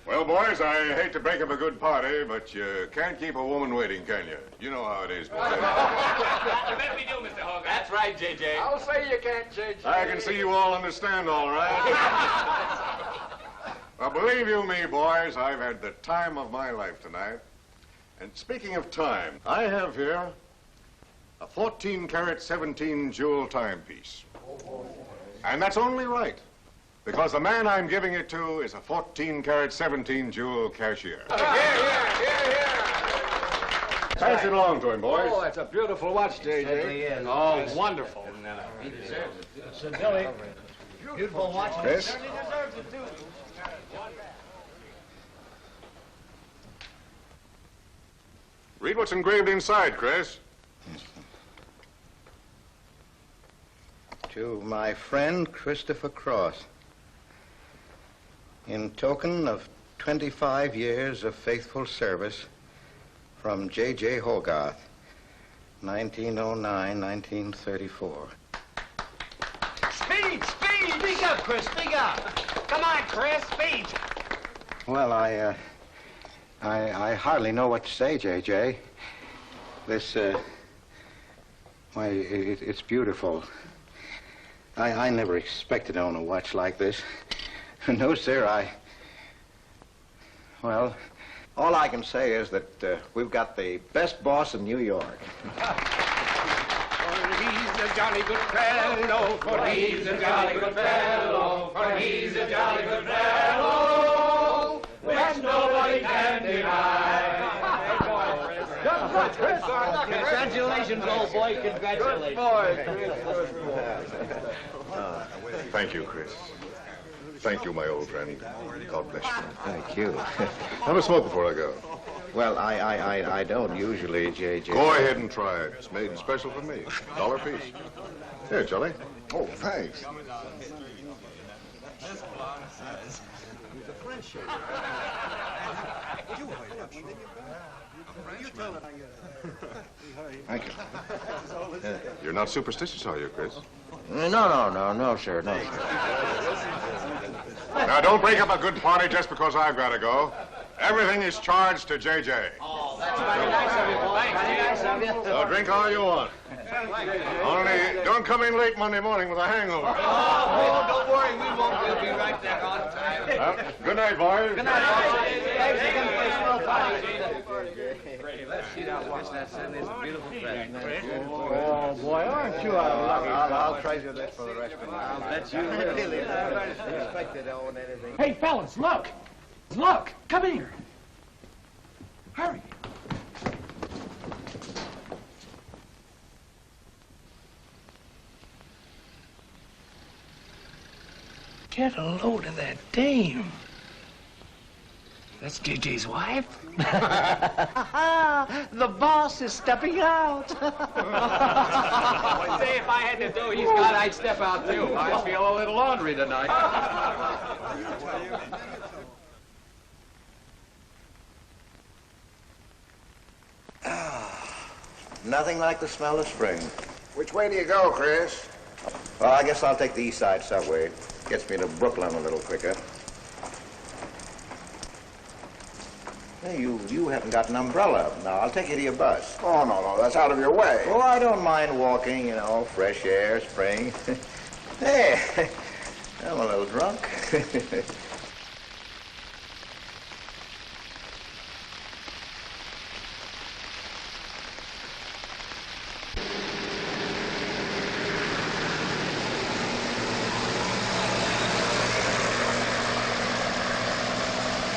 Well, boys, I hate to break up a good party, but you can't keep a woman waiting, can you? You know how it is, boys. I bet we do, Mr. Hogarth. That's right, J.J. I'll say you can't, J.J. I can see you all understand, all right. Well, believe you me, boys, I've had the time of my life tonight. And speaking of time, I have here a 14-carat, 17-jewel timepiece. And that's only right, because the man I'm giving it to is a 14-carat, 17-jewel cashier. Pass it along to him, boys. Oh, that's a beautiful watch, J.J. Oh, wonderful. He deserves it. So, Billy, beautiful watch. Chris? He certainly deserves it, too. Read what's engraved inside, Chris. To my friend Christopher Cross, in token of 25 years of faithful service, from J.J. Hogarth, 1909-1934. Speed! Speak up, Chris, speak up. Come on, Chris, speed. Well, I hardly know what to say, J.J. This, why, it's beautiful. I never expected to own a watch like this. No, sir, well, all I can say is that we've got the best boss in New York. For he's a jolly good fellow, for he's a jolly good fellow, for he's a jolly good fellow, which nobody can deny. Congratulations, old boy, congratulations. Thank you, Chris. Thank you, my old friend. God bless you. Thank you. Have a smoke before I go. Well, I don't usually, J.J. Go ahead and try it. It's made special for me. $1 a piece. Here, Charlie. Oh, thanks. Thank you. You're not superstitious, are you, Chris? No, sir, no, sir. Now, don't break up a good party just because I've got to go. Everything is charged to J.J. Oh, that's very nice of you, boy. Very nice of you. So drink all you want. Only don't come in late Monday morning with a hangover. Oh, don't worry, we won't. We'll be right there on time. Good night, boys. Good night, boys. Thanks again for a swell party. Let's see that watch. That's a beautiful thing. Oh, boy, aren't you a lucky I'll treasure this for the rest of my life. I'll bet you will. Really, I expected to own anything. Hey, fellas, look. Look, come here. Hurry. Get a load of that dame. That's JJ's wife. The boss is stepping out. Say, if I had to do he's got, I'd step out too. I feel a little laundry tonight. Nothing like the smell of spring. Which way do you go, Chris? Well, I guess I'll take the East Side subway. Gets me to Brooklyn a little quicker. Hey, you haven't got an umbrella. Now, I'll take you to your bus. Oh, no, that's out of your way. Oh, I don't mind walking, you know, fresh air, spring. Hey, I'm a little drunk.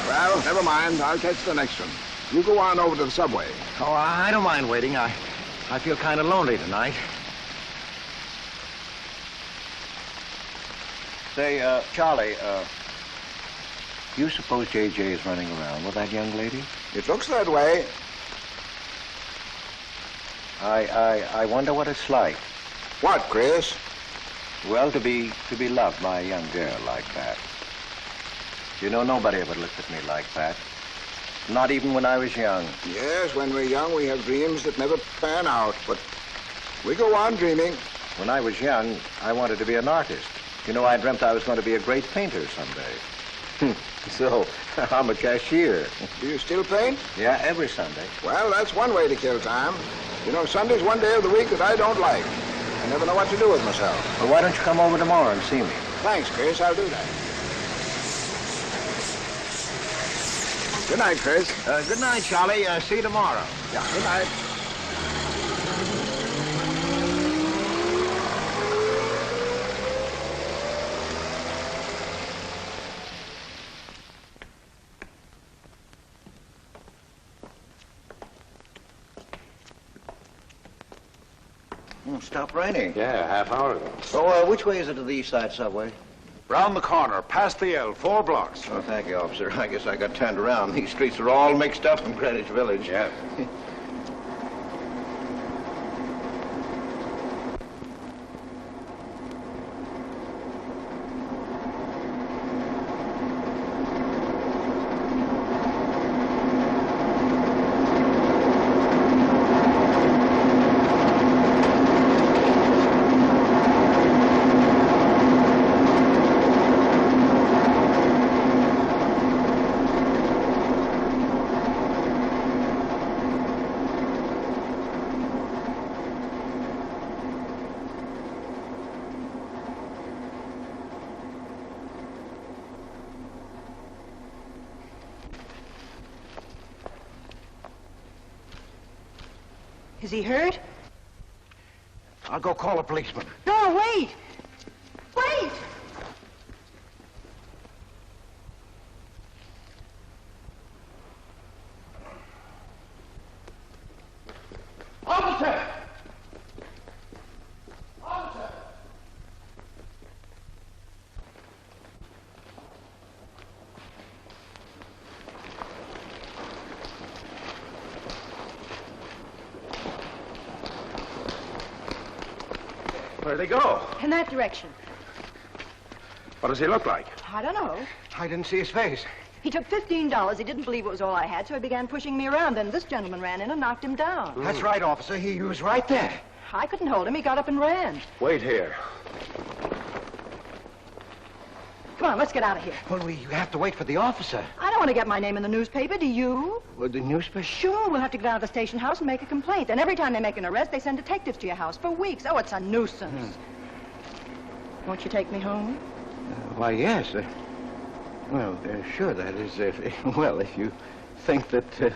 Well, never mind. I'll catch the next one. You go on over to the subway. Oh, I don't mind waiting. I feel kind of lonely tonight. Say, Charlie, you suppose J.J. is running around with that young lady? It looks that way. I wonder what it's like. What, Chris? Well, to be loved by a young girl like that. You know, nobody ever looked at me like that. Not even when I was young. Yes, when we're young, we have dreams that never pan out, but we go on dreaming. When I was young, I wanted to be an artist. You know, I dreamt I was going to be a great painter someday. So, I'm a cashier. Do you still paint? Yeah, every Sunday. Well, that's one way to kill time. You know, Sunday's one day of the week that I don't like. I never know what to do with myself. Well, why don't you come over tomorrow and see me? Thanks, Chris. I'll do that. Good night, Chris. Good night, Charlie. See you tomorrow. Yeah, good night. Stopped raining. Yeah, half hour ago. So, which way is it to the East Side Subway? Round the corner, past the L, 4 blocks. Oh, thank you, officer. I guess I got turned around. These streets are all mixed up in Greenwich Village. Yeah. Is he hurt? I'll go call a policeman. No, wait! Wait! Officer! Officer! Where'd they go? In that direction. What does he look like? I don't know. I didn't see his face. He took $15. He didn't believe it was all I had, so he began pushing me around. Then this gentleman ran in and knocked him down. That's right, officer. He was right there. I couldn't hold him. He got up and ran. Wait here. Come on, let's get out of here. Well, we have to wait for the officer. I don't want to get my name in the newspaper, do you? Well, the newspaper? Sure, we'll have to get out of the station house and make a complaint. And every time they make an arrest, they send detectives to your house for weeks. Oh, it's a nuisance. Won't you take me home? Why, yes. Well, sure, that is, if you think that...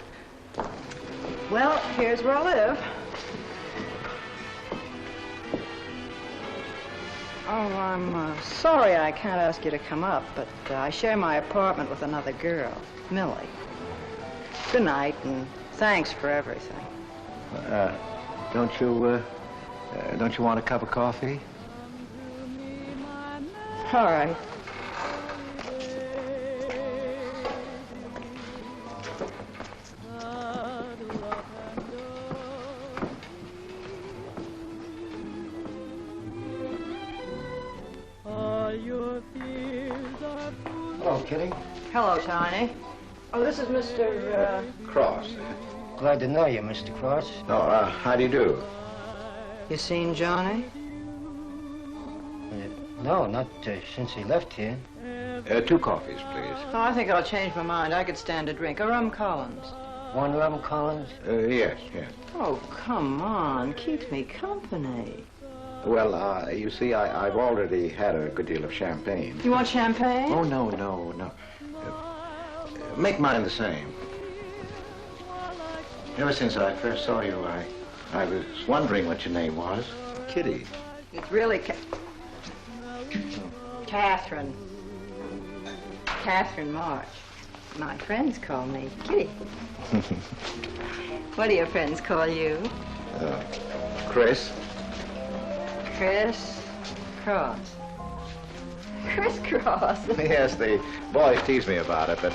Well, here's where I live. Oh, I'm sorry I can't ask you to come up, but I share my apartment with another girl, Millie. Good night, and thanks for everything. don't you want a cup of coffee? All right. Hello, Kitty. Hello, Tiny. Oh, this is Mr. Cross. Glad to know you, Mr. Cross. Oh, how do you do? You seen Johnny? No, not since he left here. 2 coffees, please. Oh, I think I'll change my mind. I could stand a drink. A rum Collins. One rum Collins? Yes. Oh, come on. Keep me company. Well, you see, I've already had a good deal of champagne. You want champagne? Oh, no. Make mine the same. Ever since I first saw you, I was wondering what your name was. Kitty. It's really Catherine. Catherine March. My friends call me Kitty. What do your friends call you? Chris. Chris Cross. Chris Cross. Yes, the boys tease me about it, but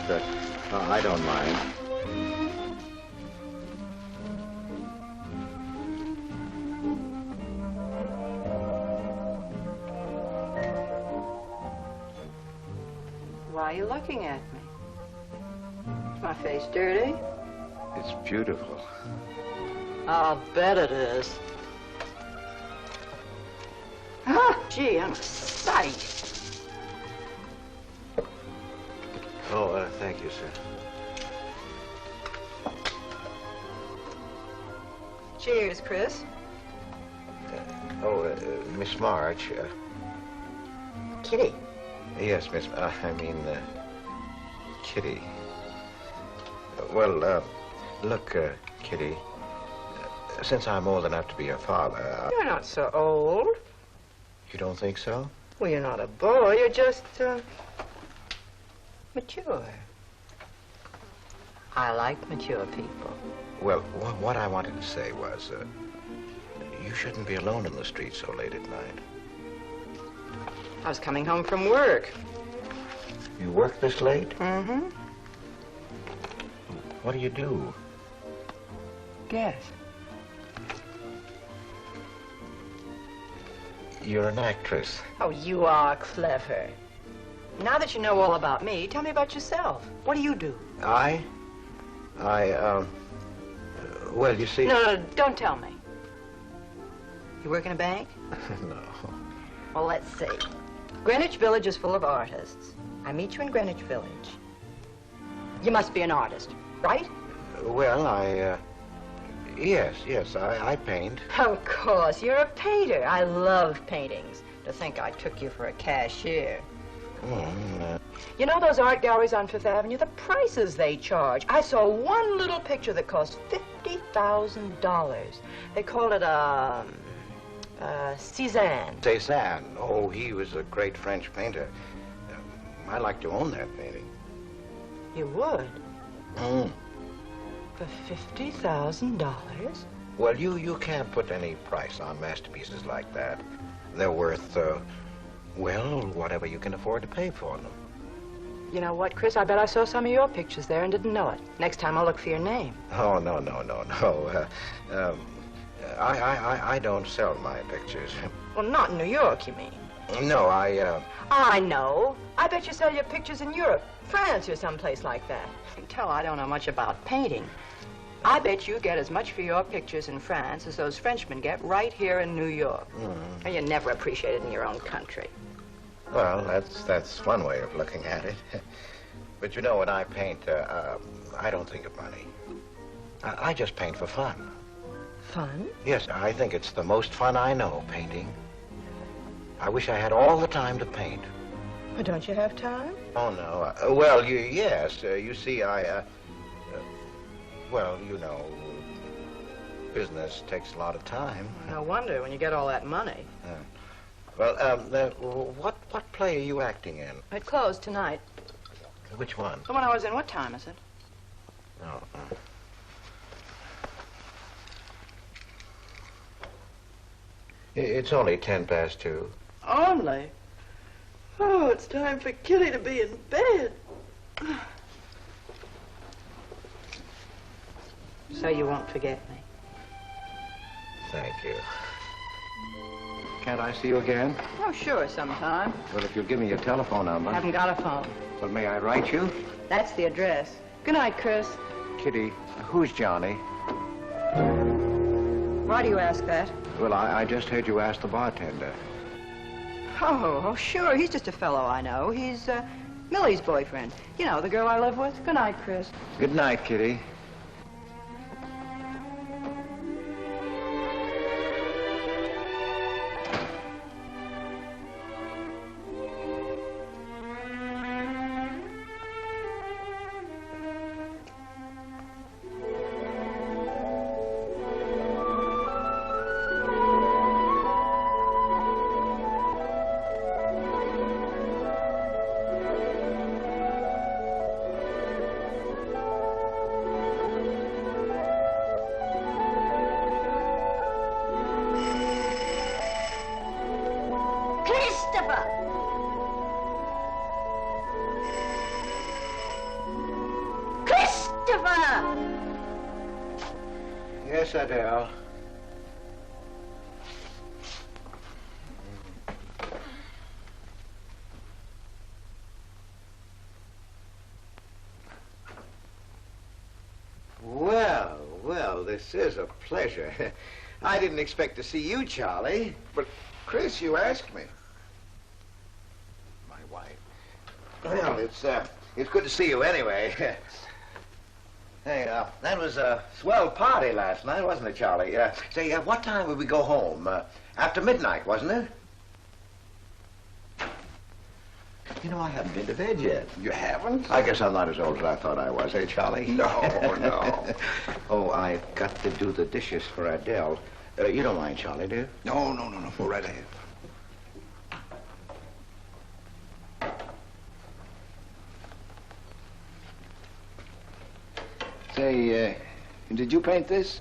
I don't mind. Why are you looking at me? Is my face dirty? It's beautiful. I'll bet it is. Gee, I'm a sight. Oh, thank you, sir. Cheers, Chris. Miss March. Kitty. Yes, Miss. Kitty. Look, Kitty. Since I'm old enough to be your father, You're not so old. you don't think so? Well, you're not a boy. You're just, mature. I like mature people. Well, what I wanted to say was, you shouldn't be alone in the street so late at night. I was coming home from work. You work this late? Mm-hmm. What do you do? Guess. You're an actress. Oh, you are clever. Now that you know all about me, tell me about yourself. What do you do? Well, you see... No, don't tell me. You work in a bank? No. Well, let's see. Greenwich Village is full of artists. I meet you in Greenwich Village. You must be an artist, right? Well, yes, I paint. Of course, you're a painter. I love paintings. To think I took you for a cashier. You know those art galleries on Fifth Avenue? The prices they charge. I saw one little picture that cost $50,000. They call it Cézanne. Cézanne. Oh, he was a great French painter. I'd like to own that painting. You would? For $50,000? Well, you can't put any price on masterpieces like that. They're worth, whatever you can afford to pay for them. You know what, Chris? I bet I saw some of your pictures there and didn't know it. Next time I'll look for your name. Oh, no. I don't sell my pictures. Well, not in New York, you mean? No, I know. I bet you sell your pictures in Europe, France, or someplace like that. You can tell I don't know much about painting. I bet you get as much for your pictures in France as those Frenchmen get right here in New York. And you never appreciate it in your own country. Well, that's one way of looking at it. But you know, when I paint, I don't think of money. I just paint for fun. Fun? Yes, I think it's the most fun I know, painting. I wish I had all the time to paint. Well, don't you have time? Oh, no. Yes. You see, you know, business takes a lot of time. No wonder when you get all that money. What play are you acting in? It closed tonight. Which one? The one I was in. What time is it? Oh. It's only 2:10. Only? Oh, it's time for Kitty to be in bed. So you won't forget me. Thank you. Can't I see you again? Oh, sure, sometime. Well, if you'll give me your telephone number. I haven't got a phone. Well, may I write you? That's the address. Good night, Chris. Kitty, who's Johnny? Why do you ask that? Well, I just heard you ask the bartender. Oh, sure. He's just a fellow I know. He's Millie's boyfriend. You know, the girl I live with. Good night, Chris. Good night, Kitty. Yes, Adele. Well, this is a pleasure. I didn't expect to see you, Charlie. But, Chris, you asked me. Well, it's good to see you anyway. Hey, that was a swell party last night, wasn't it, Charlie? Say, what time would we go home? After midnight, wasn't it? You know, I haven't been to bed yet. You haven't? I guess I'm not as old as I thought I was, eh, Charlie? No, no. Oh, I've got to do the dishes for Adele. You don't mind, Charlie, do you? No. Go right ahead. Say, did you paint this?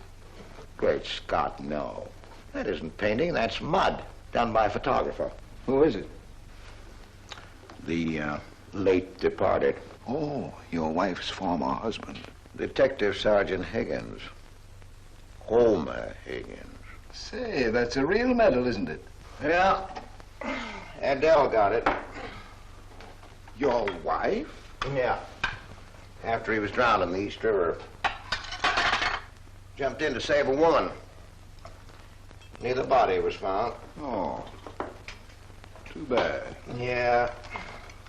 Great Scott, no. That isn't painting, that's mud, done by a photographer. Who is it? The late departed Oh, your wife's former husband. Detective Sergeant Higgins. Homer Higgins. Say, that's a real medal, isn't it? Yeah. Adele got it. Your wife? Yeah. After he was drowned in the East River. Jumped in to save a woman. Neither body was found. Oh, too bad. Yeah,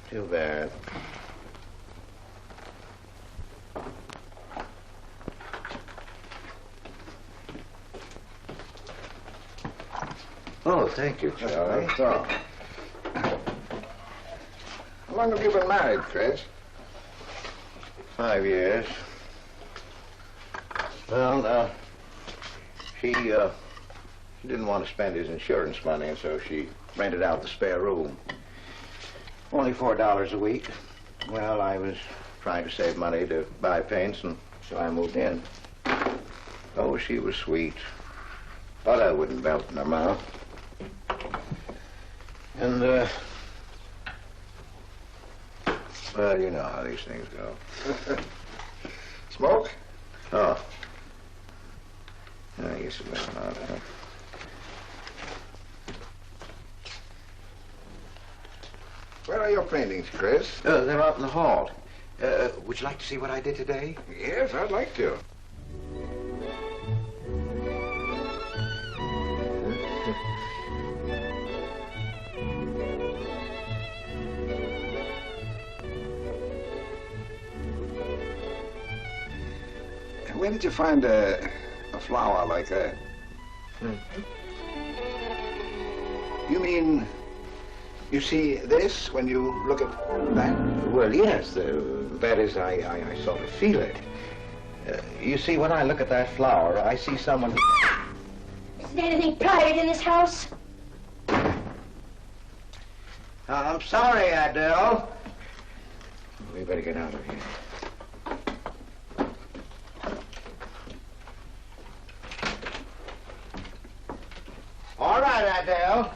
too bad. Oh, thank you, Charlie. That's all. How long have you been married, Chris? 5 years. Well, she didn't want to spend his insurance money, and so she rented out the spare room. Only $4 a week. Well, I was trying to save money to buy paints, and so I moved in. Oh, she was sweet. But I wouldn't melt in her mouth. And, well, you know how these things go. Smoke? Oh. I guess it went out, huh? Where are your paintings, Chris? They're out in the hall. Would you like to see what I did today? Yes, I'd like to. Where did you find a flower like that? You mean you see this when you look at that? Well, yes. That is, I sort of feel it. You see, when I look at that flower, I see someone... Isn't anything private in this house? I'm sorry, Adele. We better get out of here. All right, Adele.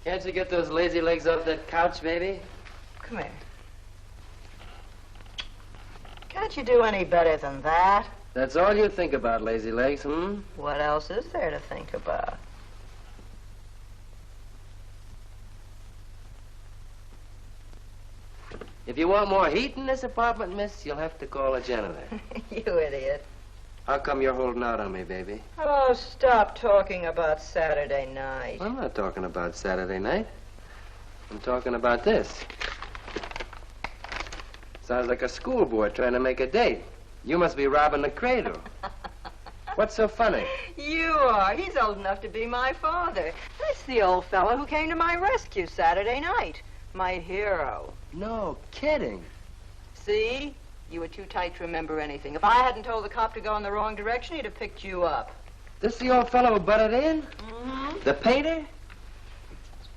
Can't you get those lazy legs off that couch, baby? Come here. Can't you do any better than that? That's all you think about, lazy legs, hmm? What else is there to think about? If you want more heat in this apartment, miss, you'll have to call a janitor. You idiot. How come you're holding out on me, baby? Oh, stop talking about Saturday night. I'm not talking about Saturday night. I'm talking about this. Sounds like a schoolboy trying to make a date. You must be robbing the cradle. What's so funny? You are. He's old enough to be my father. That's the old fellow who came to my rescue Saturday night. My hero. No kidding. See? You were too tight to remember anything. If I hadn't told the cop to go in the wrong direction, he'd have picked you up. This the old fellow who butted in? Mm-hmm. The painter?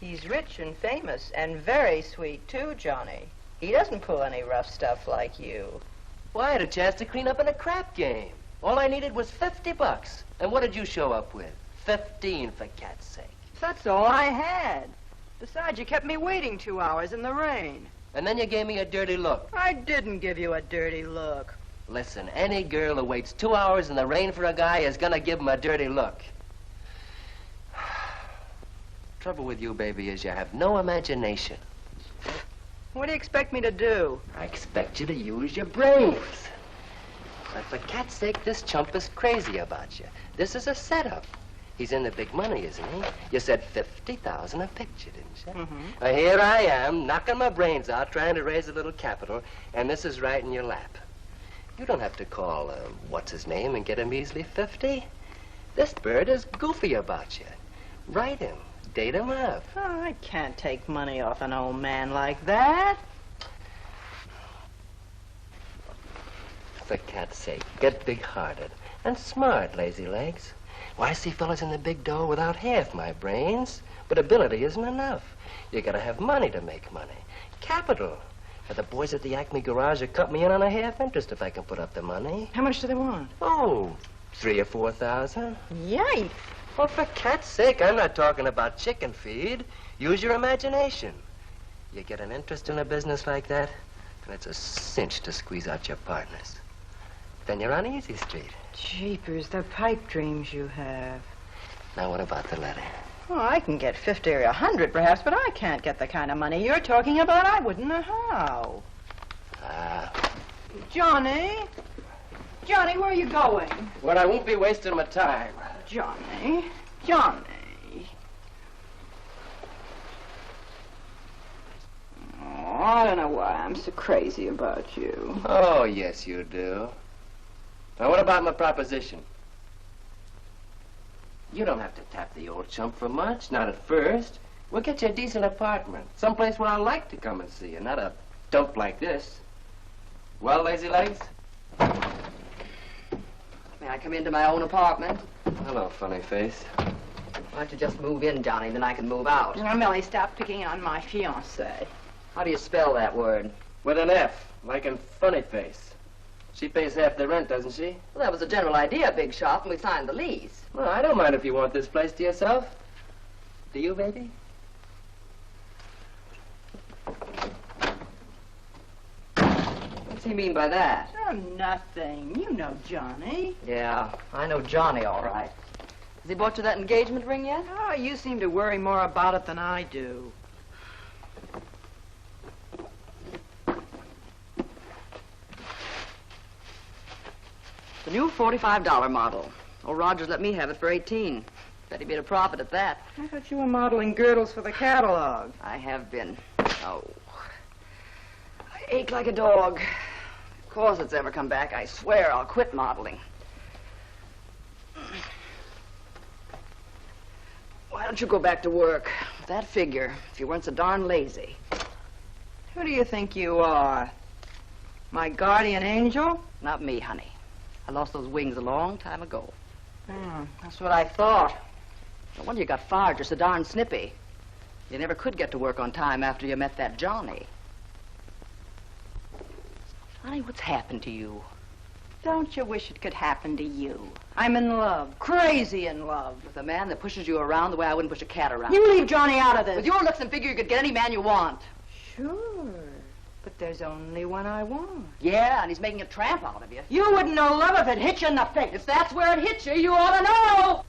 He's rich and famous and very sweet, too, Johnny. He doesn't pull any rough stuff like you. Well, I had a chance to clean up in a crap game. All I needed was $50. And what did you show up with? 15, for cat's sake. That's all I had. Besides, you kept me waiting 2 hours in the rain. And then you gave me a dirty look. I didn't give you a dirty look. Listen, any girl who waits 2 hours in the rain for a guy is gonna give him a dirty look. Trouble with you, baby, is you have no imagination. What do you expect me to do? I expect you to use your brains. But for cat's sake, this chump is crazy about you. This is a setup. He's in the big money, isn't he? You said 50,000 a picture, didn't you? Mm-hmm. Well, here I am, knocking my brains out, trying to raise a little capital, and this is right in your lap. You don't have to call, what's his name, and get a measly 50. This bird is goofy about you. Write him. Date him up. Oh, I can't take money off an old man like that. For cat's sake, get big-hearted and smart, lazy legs. Why, I see fellas in the big dough without half my brains, but ability isn't enough. You gotta have money to make money. Capital. And the boys at the Acme garage will cut me in on a half interest if I can put up the money. How much do they want? Oh, 3,000 or 4,000. Yikes. Well, for cat's sake, I'm not talking about chicken feed. Use your imagination. You get an interest in a business like that, and it's a cinch to squeeze out your partners. Then you're on easy street. Jeepers, the pipe dreams you have. Now, what about the letter? Oh, I can get 50 or 100 perhaps, but I can't get the kind of money you're talking about. I wouldn't know how. Johnny? Johnny, where are you going? Well, I won't be wasting my time. Johnny? Johnny? Oh, I don't know why I'm so crazy about you. Oh, yes, you do. Now, what about my proposition? You don't have to tap the old chump for much, not at first. We'll get you a decent apartment, someplace where I like to come and see you, not a dump like this. Well, lazy legs? May I come into my own apartment? Hello, funny face. Why don't you just move in, Johnny, then I can move out. Now, Millie, stop picking on my fiancée. How do you spell that word? With an F, like in funny face. She pays half the rent, doesn't she? Well, that was the general idea, Big Shop, when we signed the lease. Well, I don't mind if you want this place to yourself. Do you, baby? What's he mean by that? Oh, nothing. You know Johnny. Yeah, I know Johnny all right. Has he bought you that engagement ring yet? Oh, you seem to worry more about it than I do. The new $45 model. Old Rogers let me have it for 18. Bet he made a profit at that. I thought you were modeling girdles for the catalog. I have been. Oh. I ache like a dog. If corsets ever come back, I swear I'll quit modeling. Why don't you go back to work? With that figure, if you weren't so darn lazy. Who do you think you are? My guardian angel? Not me, honey. I lost those wings a long time ago. That's what I thought. No wonder you got fired. You're so darn snippy. You never could get to work on time after you met that Johnny. Honey, what's happened to you? Don't you wish it could happen to you? I'm in love, crazy in love. With a man that pushes you around the way I wouldn't push a cat around. You leave Johnny out of this. With your looks and figure, you could get any man you want. Sure. But there's only one I want. Yeah, and he's making a tramp out of you. You wouldn't know love if it hit you in the face. If that's where it hit you, you ought to know.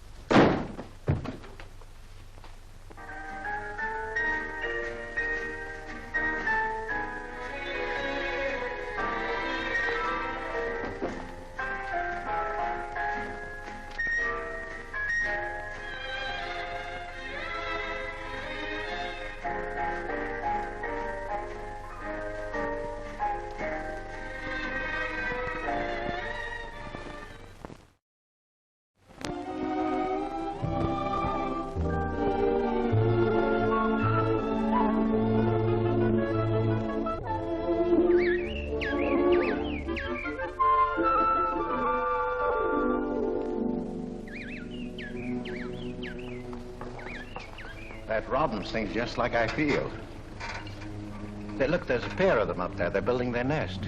That robin sings just like I feel. Look, there's a pair of them up there. They're building their nest.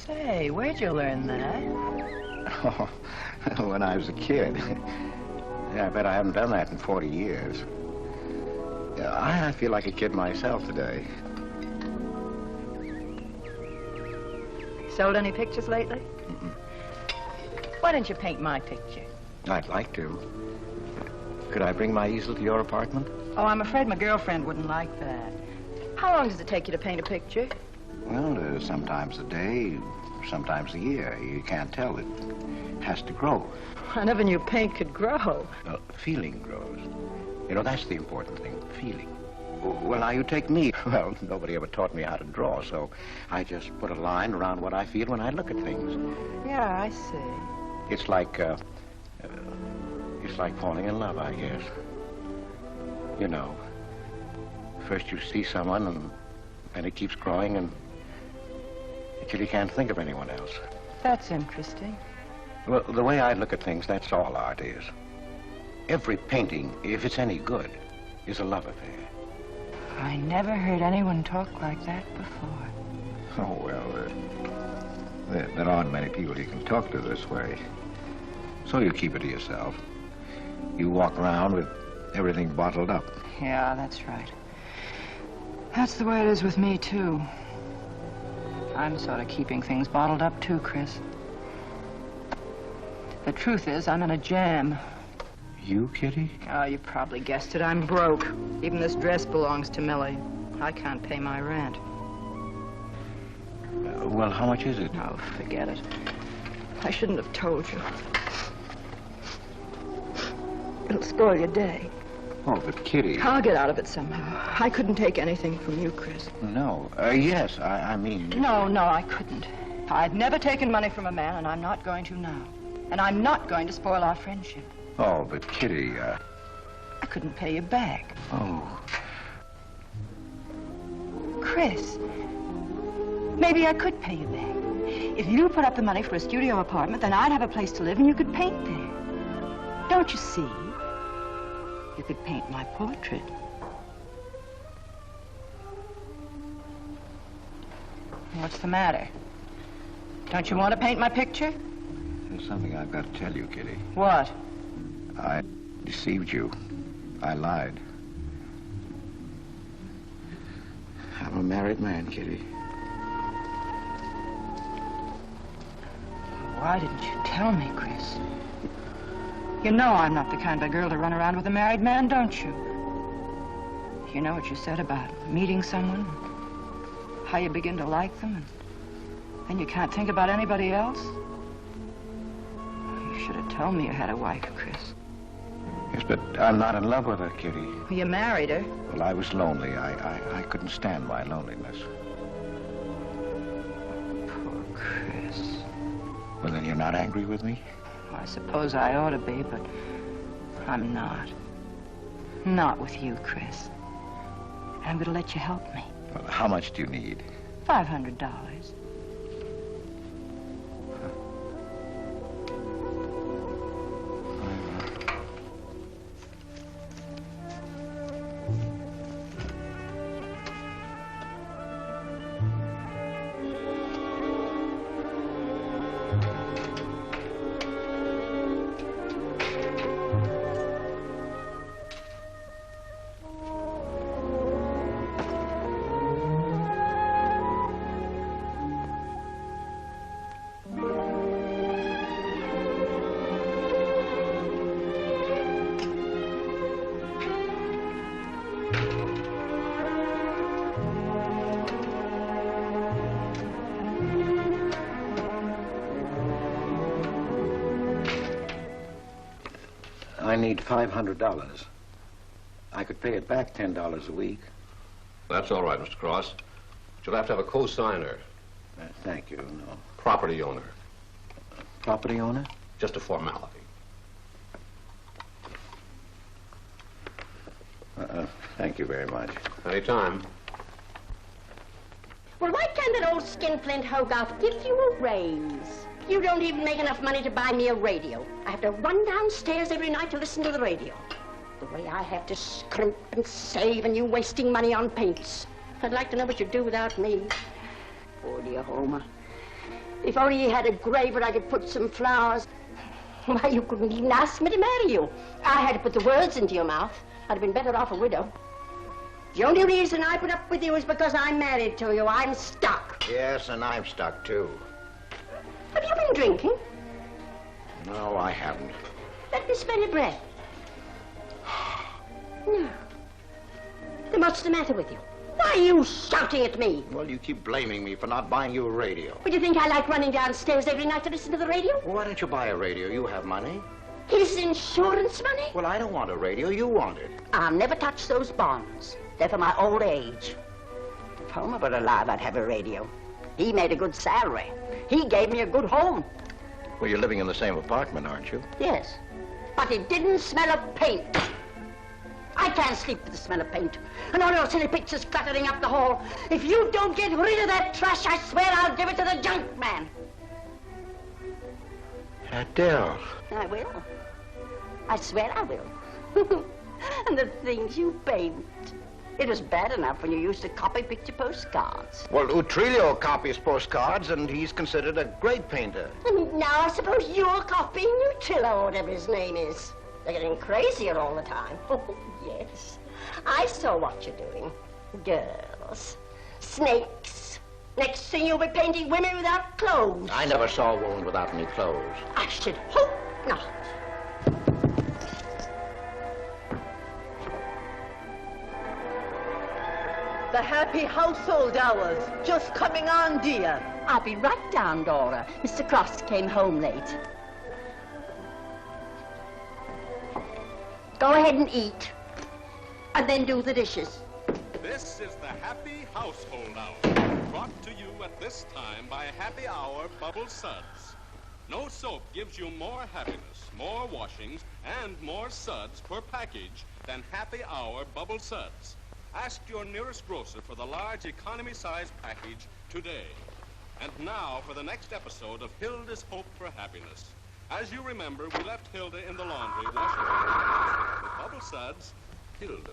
Say, where'd you learn that? Oh, when I was a kid. Yeah, I bet I haven't done that in 40 years. Yeah, I feel like a kid myself today. Sold any pictures lately? Mm-mm. Why don't you paint my picture? I'd like to. Could I bring my easel to your apartment? Oh, I'm afraid my girlfriend wouldn't like that. How long does it take you to paint a picture? Well, sometimes a day, sometimes a year. You can't tell. It has to grow. I never knew paint could grow. Feeling grows. You know, that's the important thing, feeling. Well, now, you take me. Well, nobody ever taught me how to draw, so I just put a line around what I feel when I look at things. Yeah, I see. It's like falling in love, I guess. You know, first you see someone, and it keeps growing, until you can't think of anyone else. That's interesting. Well, the way I look at things, that's all art is. Every painting, if it's any good, is a love affair. I never heard anyone talk like that before. Oh, well, there aren't many people you can talk to this way. So you keep it to yourself. You walk around with everything bottled up. Yeah, that's right. That's the way it is with me, too. I'm sort of keeping things bottled up, too, Chris. The truth is, I'm in a jam. You, Kitty? Oh, you probably guessed it. I'm broke. Even this dress belongs to Millie. I can't pay my rent. Well, how much is it? Oh, forget it. I shouldn't have told you. It'll spoil your day. Oh, but Kitty... I'll get out of it somehow. I couldn't take anything from you, Chris. No. Yes, I mean... No, I couldn't. I've never taken money from a man, and I'm not going to now. And I'm not going to spoil our friendship. Oh, but Kitty, I couldn't pay you back. Oh. Chris, maybe I could pay you back. If you put up the money for a studio apartment, then I'd have a place to live and you could paint there. Don't you see? You could paint my portrait. What's the matter? Don't you want to paint my picture? There's something I've got to tell you, Kitty. What? I deceived you. I lied. I'm a married man, Kitty. Why didn't you tell me, Chris? You know I'm not the kind of girl to run around with a married man, don't you? You know what you said about meeting someone, how you begin to like them, and then you can't think about anybody else? You should have told me you had a wife, Chris. Yes, but I'm not in love with her, Kitty. Well, you married her. Well, I was lonely. I couldn't stand my loneliness. Poor Chris. Well, then you're not angry with me? Well, I suppose I ought to be, but I'm not. Not with you, Chris. And I'm going to let you help me. Well, how much do you need? $500. I need $500. I could pay it back $10 a week. That's all right, Mr. Cross. But you'll have to have a co-signer. Thank you, no. Property owner. Property owner? Just a formality. Thank you very much. Anytime. Well, why can't that old skinflint Hogarth give you a raise? You don't even make enough money to buy me a radio. I have to run downstairs every night to listen to the radio. The way I have to scrimp and save and you wasting money on paints. I'd like to know what you'd do without me. Poor dear Homer. If only he had a grave where I could put some flowers. Why, you couldn't even ask me to marry you. I had to put the words into your mouth. I'd have been better off a widow. The only reason I put up with you is because I'm married to you. I'm stuck. Yes, and I'm stuck, too. Have you been drinking? No, I haven't. Let me smell your breath. No. Then what's the matter with you? Why are you shouting at me? Well, you keep blaming me for not buying you a radio. Would you think I like running downstairs every night to listen to the radio? Well, why don't you buy a radio? You have money. His insurance money? Well, I don't want a radio. You want it. I'll never touch those bonds. They're for my old age. If Homer were alive, I'd have a radio. He made a good salary. He gave me a good home. Well, you're living in the same apartment, aren't you? Yes, but it didn't smell of paint. I can't sleep with the smell of paint. And all your silly pictures cluttering up the hall. If you don't get rid of that trash, I swear I'll give it to the junk man. Adele. I will. I swear I will. And the things you paint. It was bad enough when you used to copy picture postcards. Well, Utrillo copies postcards, and he's considered a great painter. And now I suppose you're copying Utrillo, whatever his name is. They're getting crazier all the time. Oh, yes. I saw what you're doing. Girls. Snakes. Next thing you'll be painting women without clothes. I never saw a woman without any clothes. I should hope not. The happy household hours. Just coming on, dear. I'll be right down, Dora. Mr. Cross came home late. Go ahead and eat. And then do the dishes. This is the Happy Household Hour, brought to you at this time by Happy Hour Bubble Suds. No soap gives you more happiness, more washings, and more suds per package than Happy Hour Bubble Suds. Ask your nearest grocer for the large economy-size package today. And now for the next episode of Hilda's Hope for Happiness. As you remember, we left Hilda in the laundry washing her with Bubble Suds, Hilda.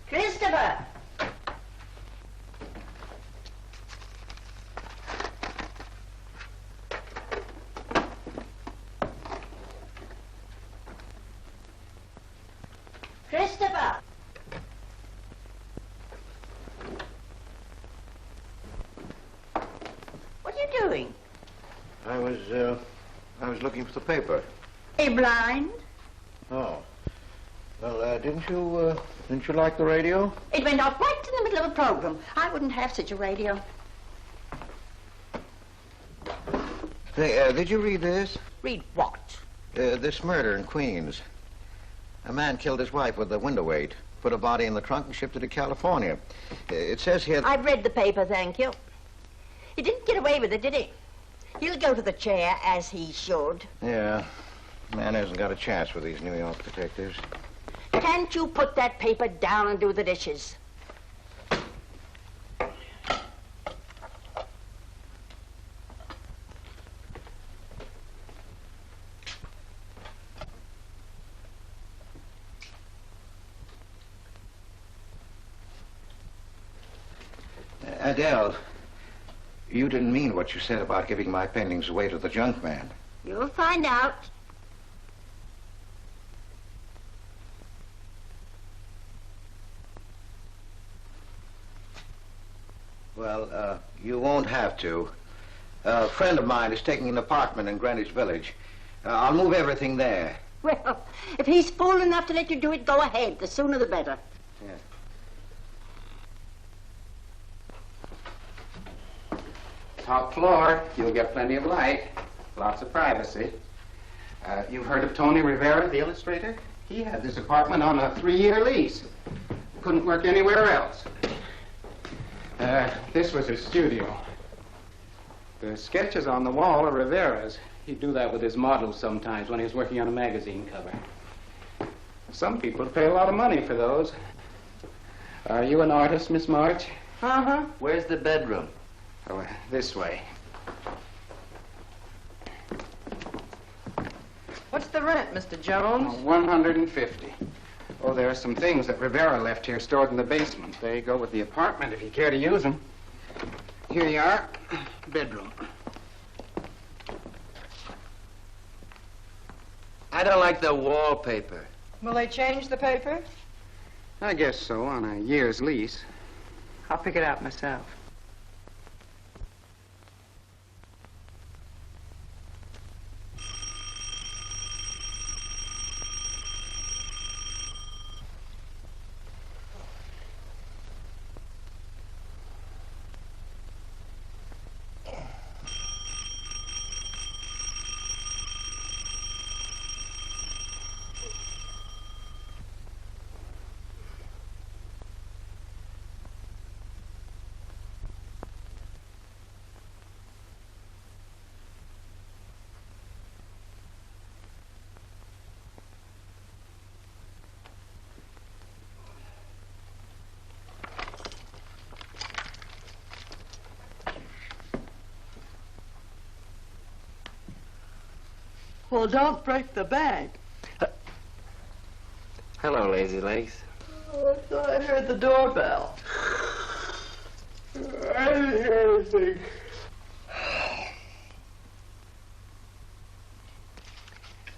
Christopher! Christopher! What are you doing? I was looking for the paper. Are you blind? Oh. Well, didn't you like the radio? It went off right in the middle of a program. I wouldn't have such a radio. Hey, did you read this? Read what? This murder in Queens. A man killed his wife with a window weight, put a body in the trunk and shipped it to California. It says here... I've read the paper, thank you. He didn't get away with it, did he? He'll go to the chair, as he should. Yeah. Man hasn't got a chance with these New York detectives. Can't you put that paper down and do the dishes? Adele, you didn't mean what you said about giving my paintings away to the junk man. You'll find out. Well, you won't have to. A friend of mine is taking an apartment in Greenwich Village. I'll move everything there. Well, if he's fool enough to let you do it, go ahead. The sooner the better. Top floor, you'll get plenty of light, lots of privacy. You've heard of Tony Rivera, the illustrator? He had this apartment on a 3-year lease. Couldn't work anywhere else. This was his studio. The sketches on the wall are Rivera's. He'd do that with his models sometimes when he was working on a magazine cover. Some people pay a lot of money for those. Are you an artist, Miss March? Uh-huh. Where's the bedroom? Oh, this way. What's the rent, Mr. Jones? Oh, $150. Oh, there are some things that Rivera left here stored in the basement. They go with the apartment if you care to use them. Here you are. Bedroom. I don't like the wallpaper. Will they change the paper? I guess so, on a year's lease. I'll pick it out myself. Well, don't break the bag. Hello, Lazy Legs. Oh, I thought I heard the doorbell. I didn't hear anything.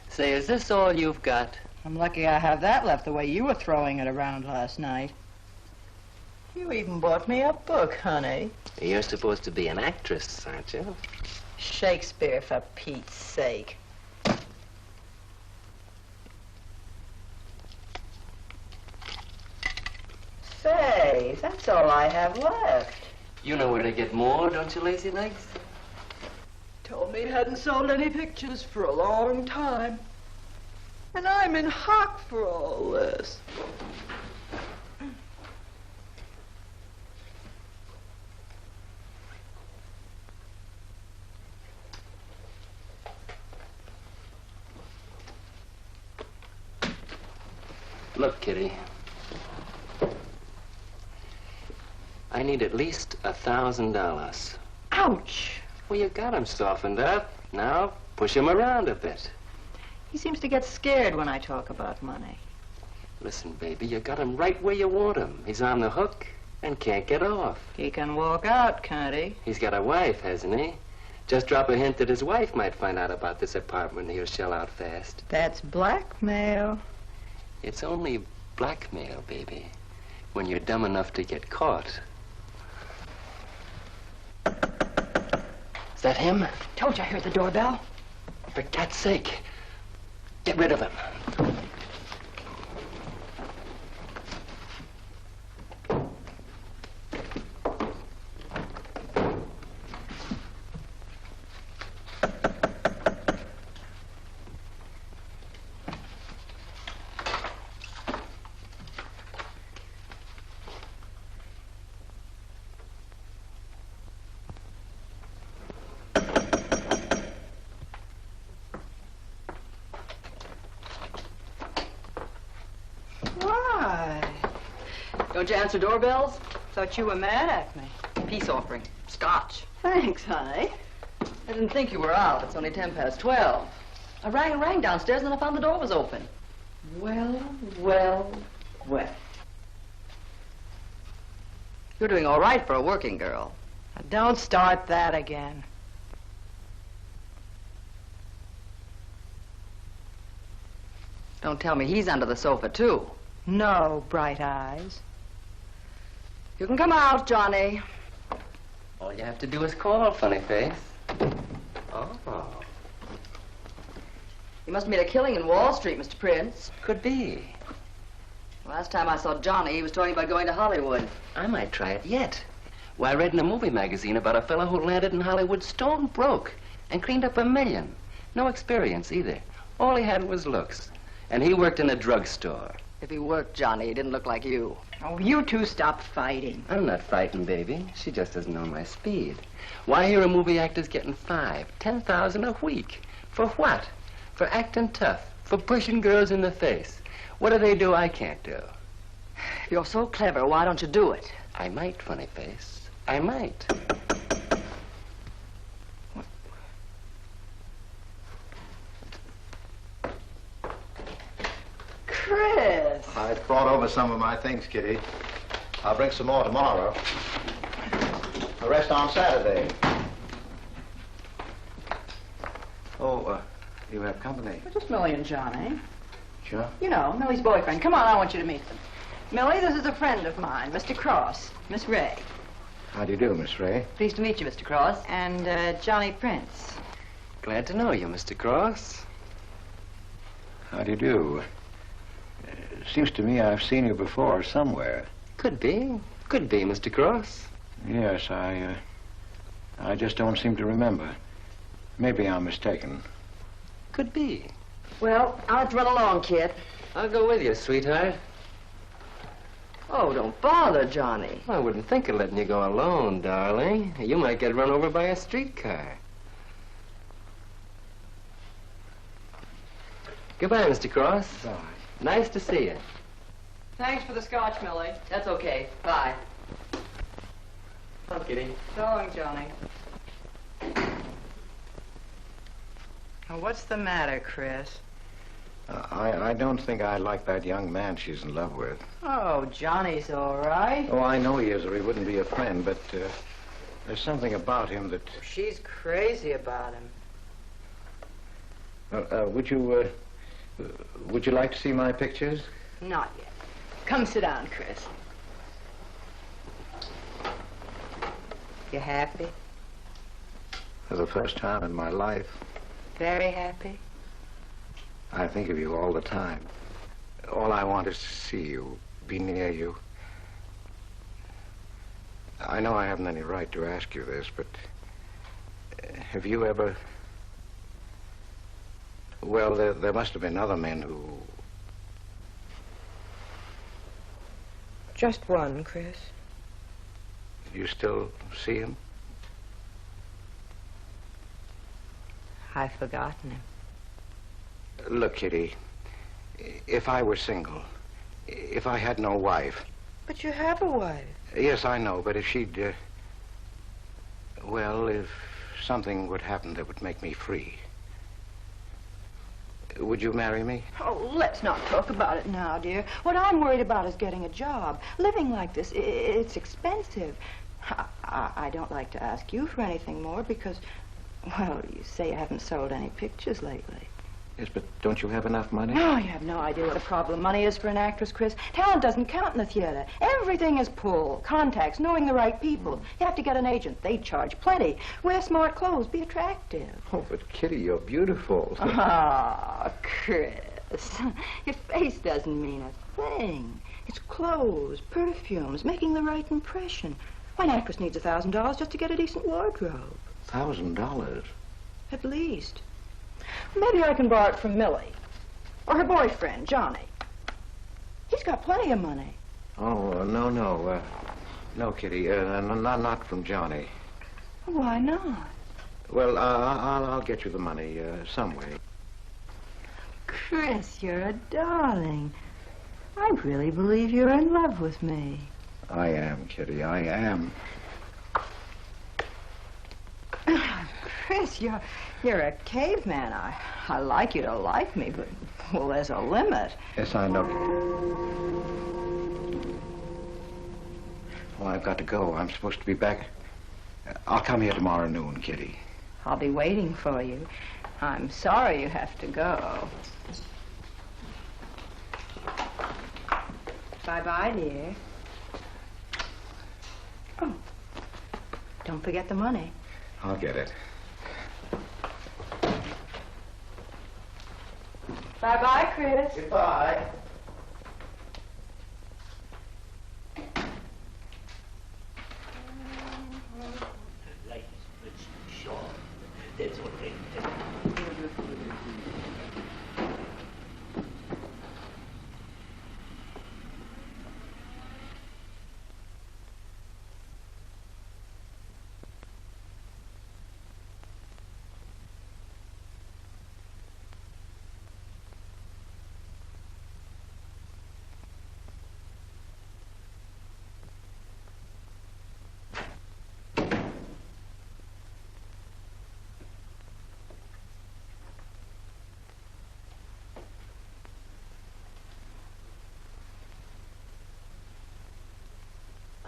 Say, is this all you've got? I'm lucky I have that left the way you were throwing it around last night. You even bought me a book, honey. You're supposed to be an actress, aren't you? Shakespeare, for Pete's sake. Say, that's all I have left. You know where to get more, don't you, Lazy Legs? Told me he hadn't sold any pictures for a long time. And I'm in hock for all this. Look, Kitty. I need at least $1,000. Ouch! Well, you got him softened up. Now, push him around a bit. He seems to get scared when I talk about money. Listen, baby, you got him right where you want him. He's on the hook and can't get off. He can walk out, can't he? He's got a wife, hasn't he? Just drop a hint that his wife might find out about this apartment and he'll shell out fast. That's blackmail. It's only blackmail, baby, when you're dumb enough to get caught. Is that him? Told you I heard the doorbell. For cat's sake, get rid of him. Don't you answer doorbells? Thought you were mad at me. Peace offering. Scotch. Thanks, honey. I didn't think you were out. It's only 12:10. I rang downstairs and I found the door was open. Well. You're doing all right for a working girl. Now, don't start that again. Don't tell me he's under the sofa, too. No, Bright Eyes. You can come out, Johnny. All you have to do is call, funny face. Oh. You must have made a killing in Wall Street, Mr. Prince. Could be. Last time I saw Johnny, he was talking about going to Hollywood. I might try it yet. Well, I read in a movie magazine about a fellow who landed in Hollywood stone broke and cleaned up $1 million. No experience either. All he had was looks. And he worked in a drugstore. If he worked, Johnny, he didn't look like you. Oh, you two stop fighting. I'm not fighting, baby. She just doesn't know my speed. Why, here a movie actor's getting $5,000, $10,000 a week. For what? For acting tough. For pushing girls in the face. What do they do I can't do? You're so clever, why don't you do it? I might, funny face. I might. Chris! I brought over some of my things, Kitty. I'll bring some more tomorrow. The rest on Saturday. Oh, you have company. Just Millie and Johnny. Sure. You know, Millie's boyfriend. Come on, I want you to meet them. Millie, this is a friend of mine, Mr. Cross, Miss Ray. How do you do, Miss Ray? Pleased to meet you, Mr. Cross. And Johnny Prince. Glad to know you, Mr. Cross. How do you do? Seems to me I've seen you before somewhere. Could be. Could be, Mr. Cross. Yes, I just don't seem to remember. Maybe I'm mistaken. Could be. Well, I'll have to run along, kid. I'll go with you, sweetheart. Oh, don't bother, Johnny. I wouldn't think of letting you go alone, darling. You might get run over by a streetcar. Goodbye, Mr. Cross. Bye. Nice to see you. Thanks for the scotch, Millie. That's okay. Bye. Come on, Kitty. So long, Johnny. Now, what's the matter, Chris? I don't think I like that young man she's in love with. Oh, Johnny's all right. Oh, I know he is, or he wouldn't be a friend, but there's something about him that... She's crazy about him. Would you like to see my pictures? Not yet. Come sit down, Chris. You happy? For the first time in my life. Very happy? I think of you all the time. All I want is to see you, be near you. I know I haven't any right to ask you this, but have you ever... Well, there must have been other men who... Just one, Chris. You still see him? I've forgotten him. Look, Kitty, if I were single, if I had no wife... But you have a wife. Yes, I know, but if she'd... well, if something would happen that would make me free... Would you marry me? Oh, let's not talk about it now, dear. What I'm worried about is getting a job. Living like this, it's expensive. I don't like to ask you for anything more because, well, you say you haven't sold any pictures lately. Yes, but don't you have enough money? No, you have no idea what a problem money is for an actress, Chris. Talent doesn't count in the theater. Everything is pull, contacts, knowing the right people. You have to get an agent. They charge plenty. Wear smart clothes. Be attractive. Oh, but Kitty, you're beautiful. Ah, Chris. Your face doesn't mean a thing. It's clothes, perfumes, making the right impression. Why, an actress needs $1,000 just to get a decent wardrobe. $1,000? At least. Maybe I can borrow it from Millie. Or her boyfriend, Johnny. He's got plenty of money. Oh, no. No, Kitty. Not from Johnny. Why not? Well, I'll get you the money some way. Chris, you're a darling. I really believe you're in love with me. I am, Kitty. I am. Chris, you're a caveman. I like you to like me, but, well, there's a limit. Yes, I know. Well, I've got to go. I'm supposed to be back. I'll come here tomorrow noon, Kitty. I'll be waiting for you. I'm sorry you have to go. Bye-bye, dear. Oh, don't forget the money. I'll get it. Bye-bye, Chris. Goodbye.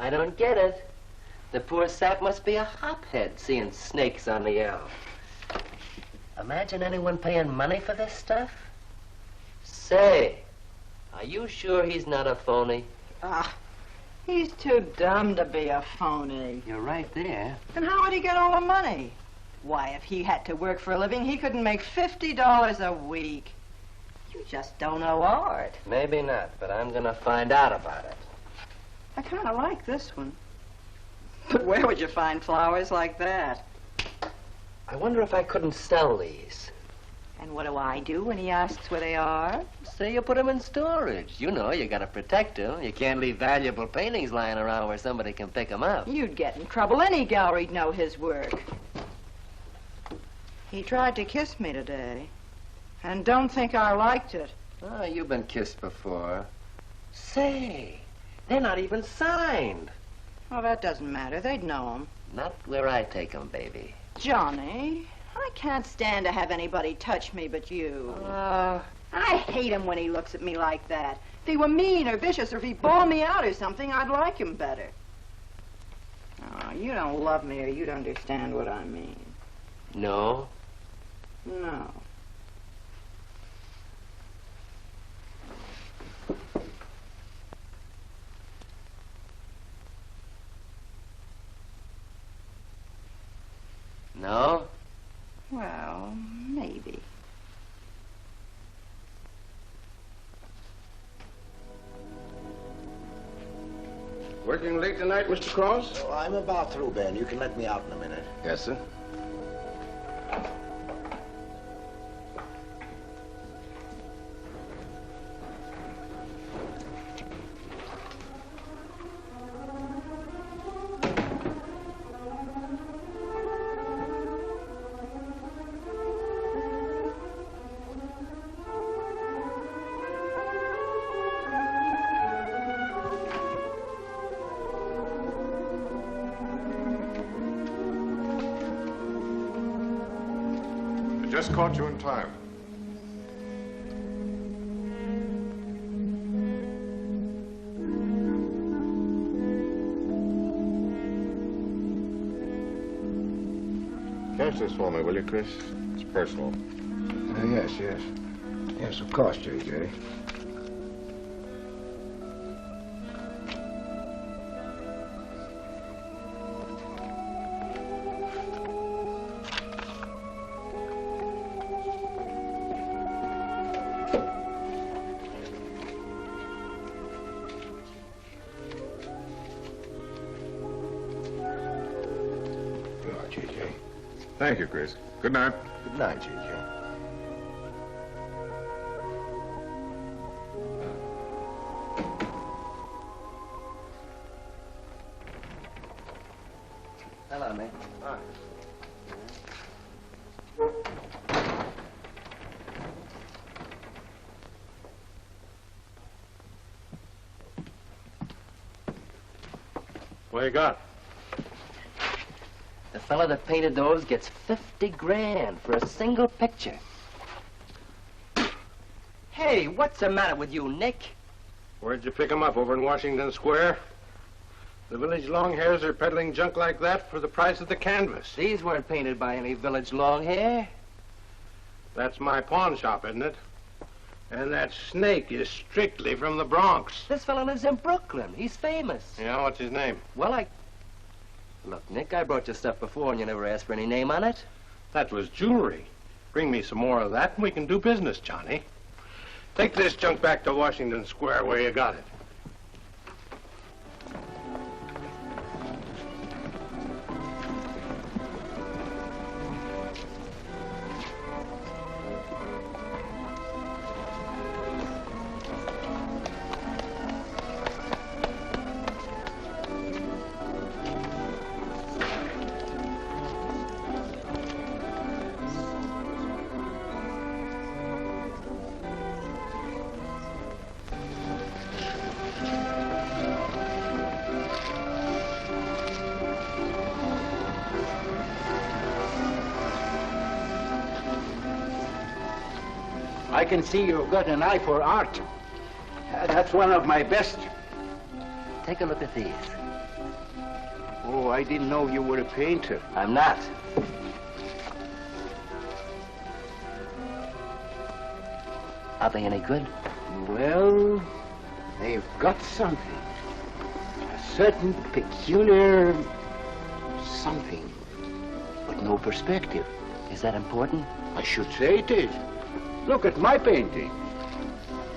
I don't get it. The poor sap must be a hophead seeing snakes on the L. Imagine anyone paying money for this stuff. Say, are you sure he's not a phony? He's too dumb to be a phony. You're right there. And how would he get all the money? Why, if he had to work for a living, he couldn't make $50 a week. You just don't know art. Maybe not, but I'm gonna find out about it. I kind of like this one. But where would you find flowers like that? I wonder if I couldn't sell these. And what do I do when he asks where they are? Say you put them in storage. You know, you gotta protect them. You can't leave valuable paintings lying around where somebody can pick them up. You'd get in trouble. Any gallery'd know his work. He tried to kiss me today. And don't think I liked it. Oh, you've been kissed before. Say, they're not even signed. Oh, that doesn't matter. They'd know them. Not where I take them, baby. Johnny, I can't stand to have anybody touch me but you. I hate him when he looks at me like that. If he were mean or vicious or if he bawled me out or something, I'd like him better. Oh, you don't love me or you'd understand what I mean. No? No. No? Well, maybe. Working late tonight, Mr. Cross? Oh, I'm about through, Ben. You can let me out in a minute. Yes, sir. Just caught you in time. Catch this for me, will you, Chris? It's personal. Yes. Yes, of course, J.J. Thank you, Chris. Good night. Good night, J.J. Hello, man. Hi. What you got? The fella that painted those gets 50 grand for a single picture. Hey, what's the matter with you, Nick? Where'd you pick 'em up? Over in Washington Square? The village long hairs are peddling junk like that for the price of the canvas. These weren't painted by any village long hair. That's my pawn shop, isn't it? And that snake is strictly from the Bronx. This fella lives in Brooklyn. He's famous. Yeah, what's his name? Well, Look, Nick, I brought you stuff before and you never asked for any name on it. That was jewelry. Bring me some more of that and we can do business, Johnny. Take this junk back to Washington Square where you got it. I can see you've got an eye for art. That's one of my best. Take a look at these. Oh, I didn't know you were a painter. I'm not. Are they any good? Well, they've got something. A certain peculiar something, but no perspective. Is that important? I should say it is. Look at my painting.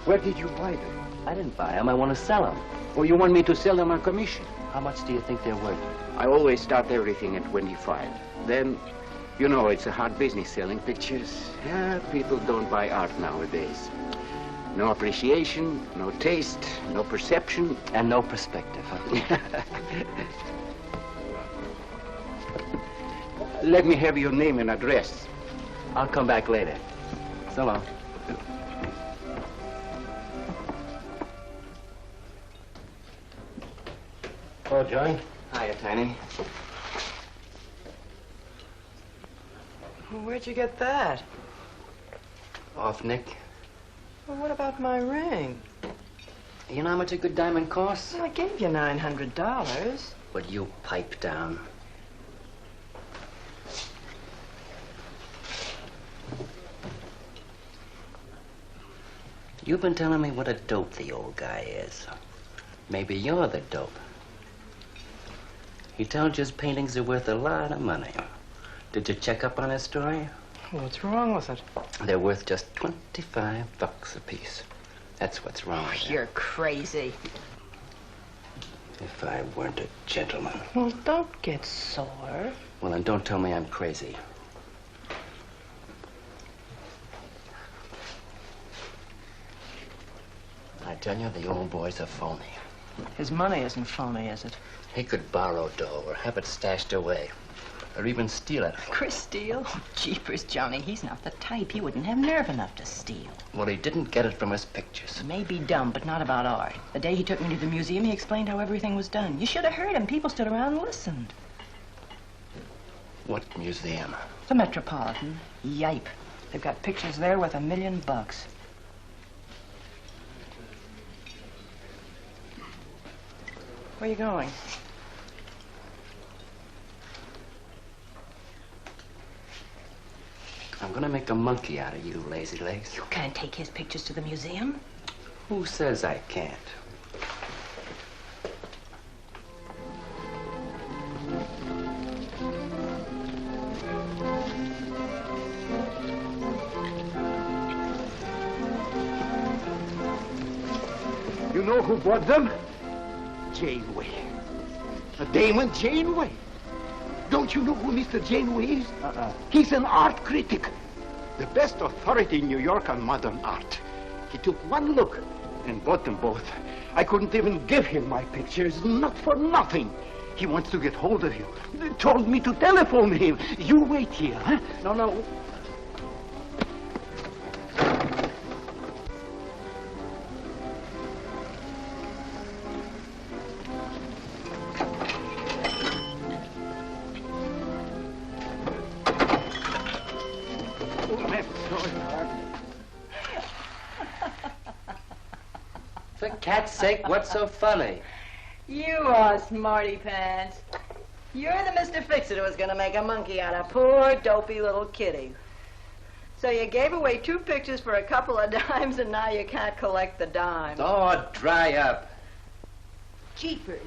Where did you buy them? I didn't buy them. I want to sell them. Oh, you want me to sell them on commission? How much do you think they're worth? I always start everything at 25. Then, you know, it's a hard business selling pictures. Yeah, people don't buy art nowadays. No appreciation, no taste, no perception. And no perspective. Huh? Let me have your name and address. I'll come back later. So long. Oh, John. Hiya, Tiny. Well, where'd you get that? Off Nick. Well, what about my ring? You know how much a good diamond costs? Well, I gave you $900. Would you pipe down? You've been telling me what a dope the old guy is. Maybe you're the dope. He told you his paintings are worth a lot of money. Did you check up on his story? What's wrong with it? They're worth just $25 a piece. That's what's wrong with them. You're crazy. If I weren't a gentleman. Well, don't get sore. Well, then don't tell me I'm crazy. I tell you, the old boy's a phony. His money isn't phony, is it? He could borrow dough or have it stashed away. Or even steal it. Chris steal? Oh, jeepers, Johnny, he's not the type. He wouldn't have nerve enough to steal. Well, he didn't get it from his pictures. He may be dumb, but not about art. The day he took me to the museum, he explained how everything was done. You should have heard him. People stood around and listened. What museum? The Metropolitan. Yipe. They've got pictures there worth $1 million. Where are you going? I'm gonna make a monkey out of you, lazy legs. You can't take his pictures to the museum. Who says I can't? You know who bought them? Janeway. A Damon Janeway. Don't you know who Mr. Janeway is? He's an art critic. The best authority in New York on modern art. He took one look and bought them both. I couldn't even give him my pictures, not for nothing. He wants to get hold of you. They told me to telephone him. You wait here, huh? No. For cat's sake, what's so funny? You are smarty pants. You're the Mr. Fix-It who was going to make a monkey out of poor, dopey little kitty. So you gave away 2 pictures for a couple of dimes, and now you can't collect the dime. Oh, dry up. Jeepers.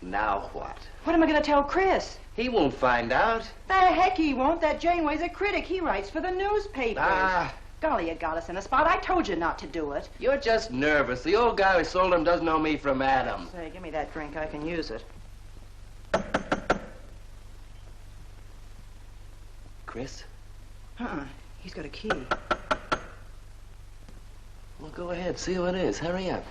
Now what? What am I going to tell Chris? He won't find out. The heck he won't. That Janeway's a critic. He writes for the newspapers. Ah. Golly, you got us in a spot. I told you not to do it. You're just nervous. The old guy who sold him doesn't know me from Adam. Say, give me that drink. I can use it. Chris? He's got a key. Well, go ahead. See who it is. Hurry up.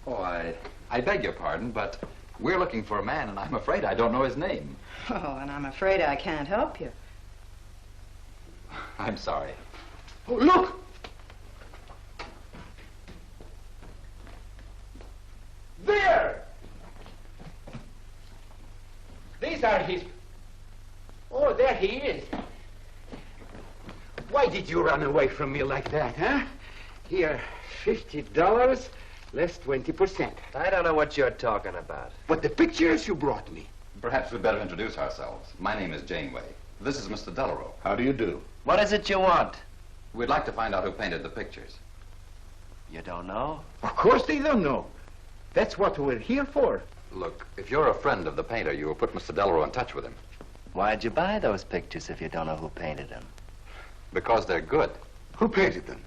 Oh, I beg your pardon, but we're looking for a man, and I'm afraid I don't know his name. Oh, and I'm afraid I can't help you. I'm sorry. Oh, look! There! These are his... Oh, there he is. did you run away from me like that, huh? Here, $50, less 20%. I don't know what you're talking about. But the pictures you brought me. Perhaps we'd better introduce ourselves. My name is Janeway. This is Mr. Delarue. How do you do? What is it you want? We'd like to find out who painted the pictures. You don't know? Of course they don't know. That's what we're here for. Look, if you're a friend of the painter, you will put Mr. Delarue in touch with him. Why'd you buy those pictures if you don't know who painted them? Because they're good. Who painted them?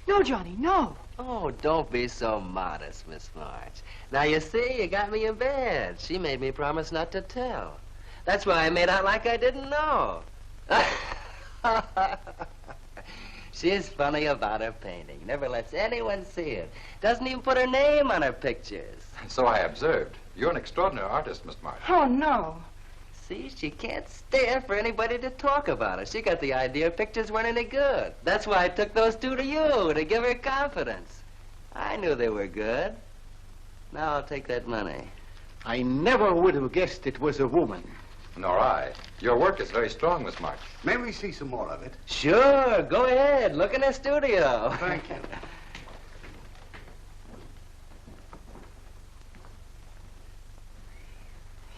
No, Johnny, no. Oh, don't be so modest, Miss March. Now, you see, you got me in bed. She made me promise not to tell. That's why I made out like I didn't know. She's funny about her painting. Never lets anyone see it. Doesn't even put her name on her pictures. So I observed. You're an extraordinary artist, Miss March. Oh, no. See, she can't stand for anybody to talk about her. She got the idea her pictures weren't any good. That's why I took those two to you, to give her confidence. I knew they were good. Now I'll take that money. I never would have guessed it was a woman. Nor I. Your work is very strong, Miss March. May we see some more of it? Sure, go ahead. Look in the studio. Thank you.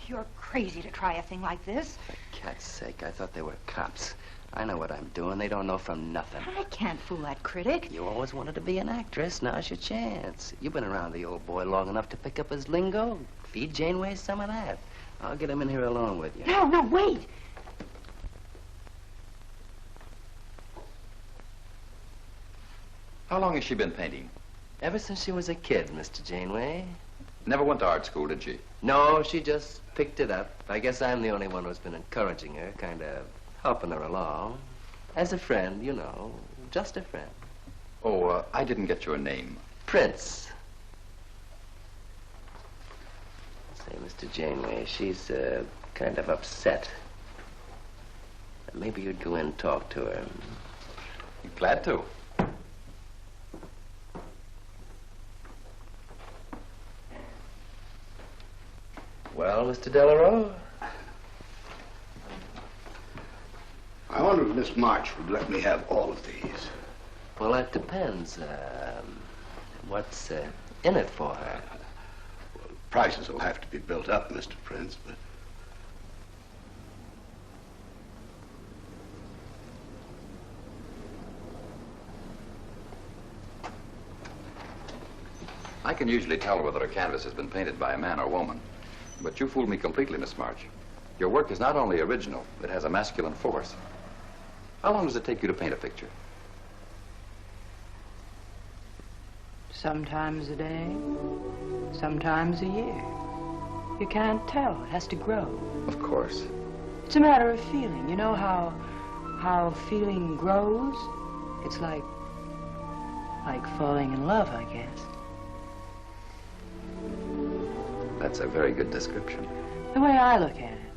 You're crazy to try a thing like this. For cat's sake, I thought they were cops. I know what I'm doing. They don't know from nothing. I can't fool that critic. You always wanted to be an actress. Now's your chance. You've been around the old boy long enough to pick up his lingo. Feed Janeway some of that. I'll get him in here alone with you. No, wait. How long has she been painting? Ever since she was a kid, Mr. Janeway. Never went to art school, did she? No, she just picked it up. I guess I'm the only one who's been encouraging her, kind of helping her along. As a friend, you know, just a friend. Oh, I didn't get your name. Prince. Say, Mr. Janeway, she's kind of upset. Maybe you'd go in and talk to her. Glad to. Well, Mr. Delarue? I wonder if Miss March would let me have all of these. Well, that depends. What's in it for her? Well, prices will have to be built up, Mr. Prince, but... I can usually tell whether a canvas has been painted by a man or woman. But you fooled me completely, Miss March. Your work is not only original, it has a masculine force. How long does it take you to paint a picture? Sometimes a day, sometimes a year. You can't tell. It has to grow. Of course. It's a matter of feeling. You know how feeling grows? It's like falling in love, I guess. That's a very good description. The way I look at it,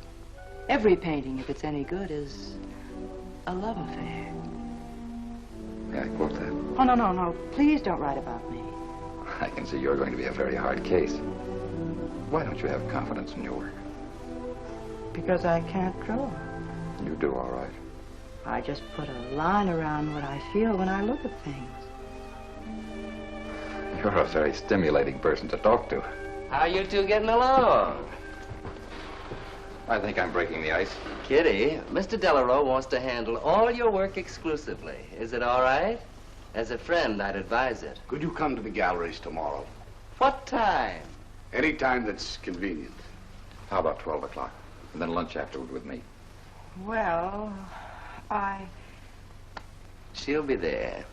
every painting, if it's any good, is a love affair. May I quote that? Oh, no. Please don't write about me. I can see you're going to be a very hard case. Why don't you have confidence in your work? Because I can't draw. You do all right. I just put a line around what I feel when I look at things. You're a very stimulating person to talk to. How you two getting along? I think I'm breaking the ice. Kitty, Mr. Delarue wants to handle all your work exclusively. Is it all right? As a friend, I'd advise it. Could you come to the galleries tomorrow? What time? Any time that's convenient. How about 12 o'clock? And then lunch afterward with me. Well, She'll be there.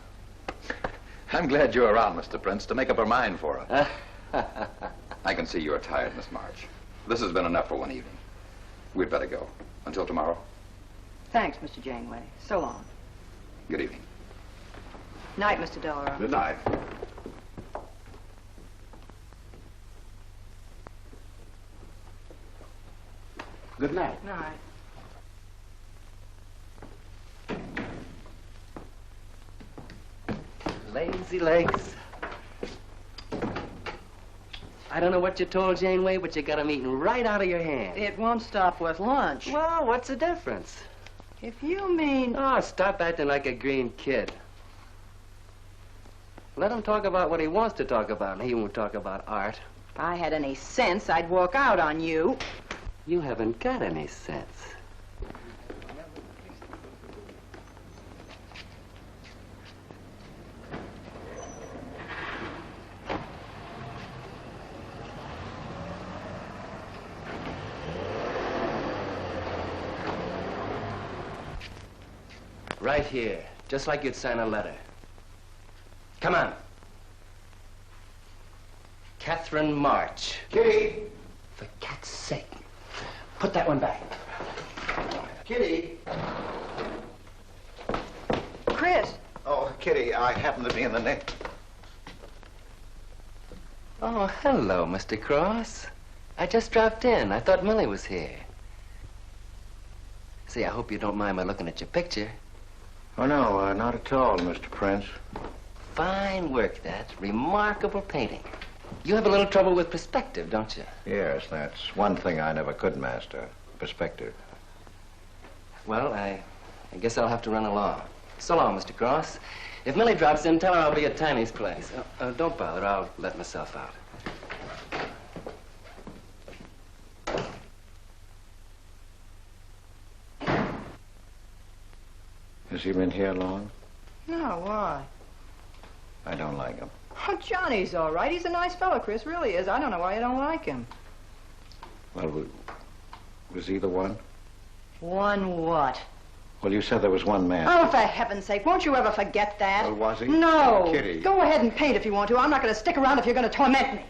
I'm glad you're around, Mr. Prince, to make up her mind for her. I can see you're tired, Miss March. This has been enough for one evening. We'd better go. Until tomorrow. Thanks, Mr. Janeway. So long. Good evening. Night, Mr. Delarue. Good night. Good night. Night. Lazy legs. I don't know what you told Janeway, but you got 'em eating right out of your hand. It won't stop with lunch. Well, what's the difference? If you mean... Oh, stop acting like a green kid. Let him talk about what he wants to talk about, and he won't talk about art. If I had any sense, I'd walk out on you. You haven't got any sense. Right here, just like you'd sign a letter. Come on. Catherine March. Kitty! For cat's sake. Put that one back. Kitty! Chris! Oh, Kitty, I happen to be in the nick. Oh, hello, Mr. Cross. I just dropped in. I thought Millie was here. See, I hope you don't mind my looking at your picture. Oh, no, not at all, Mr. Prince. Fine work, that. Remarkable painting. You have a little trouble with perspective, don't you? Yes, that's one thing I never could master. Perspective. Well, I guess I'll have to run along. So long, Mr. Cross. If Millie drops in, tell her I'll be at Tiny's place. Don't bother. I'll let myself out. Has he been here long? No, why? I don't like him. Oh, Johnny's all right. He's a nice fellow, Chris, really is. I don't know why you don't like him. Well, was he the one? One what? Well, you said there was one man. Oh, for heaven's sake, won't you ever forget that? Well, was he? No. Kitty. Go ahead and paint if you want to. I'm not going to stick around if you're going to torment me.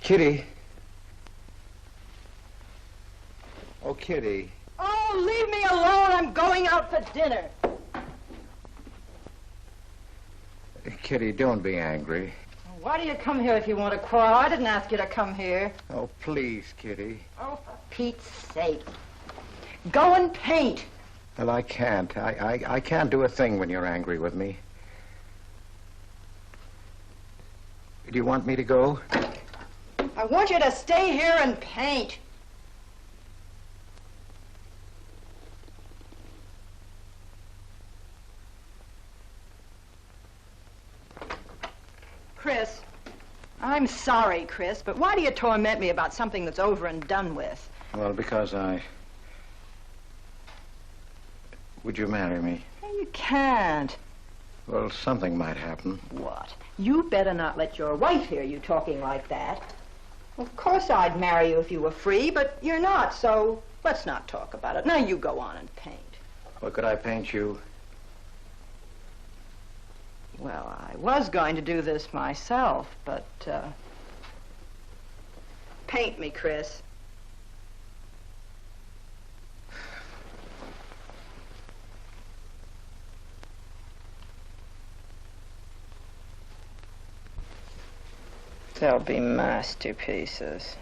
Kitty. Oh, Kitty. Oh, leave me alone. I'm going out for dinner. Kitty, don't be angry. Why do you come here if you want to quarrel? I didn't ask you to come here. Oh, please, Kitty. Oh, for Pete's sake. Go and paint. Well, I can't. I can't do a thing when you're angry with me. Do you want me to go? I want you to stay here and paint. Chris, I'm sorry, Chris, but why do you torment me about something that's over and done with? Well, because Would you marry me? You can't. Well, something might happen. What? You better not let your wife hear you talking like that. Of course I'd marry you if you were free, but you're not, so let's not talk about it. Now you go on and paint. Well, could I paint you? Well, I was going to do this myself, but, paint me, Chris. They'll be masterpieces.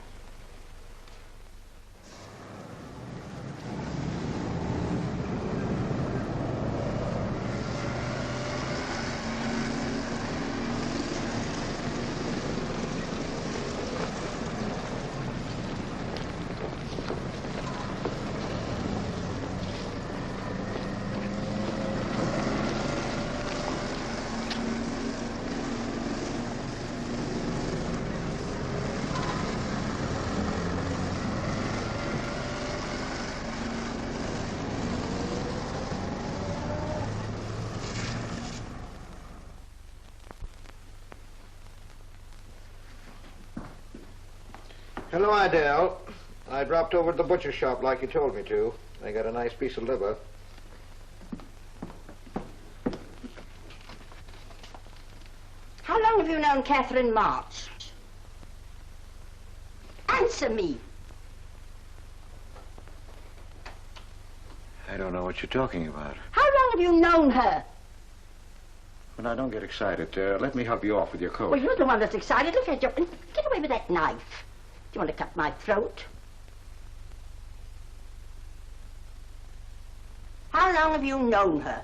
Hello, Idell. I dropped over to the butcher shop like you told me to. They got a nice piece of liver. long have you known Catherine March? Answer me. I don't know what you're talking about. How long have you known her? But now, don't get excited. Let me help you off with your coat. Well, you're the one that's excited. Look at you. Get away with that knife. Do you want to cut my throat? How long have you known her?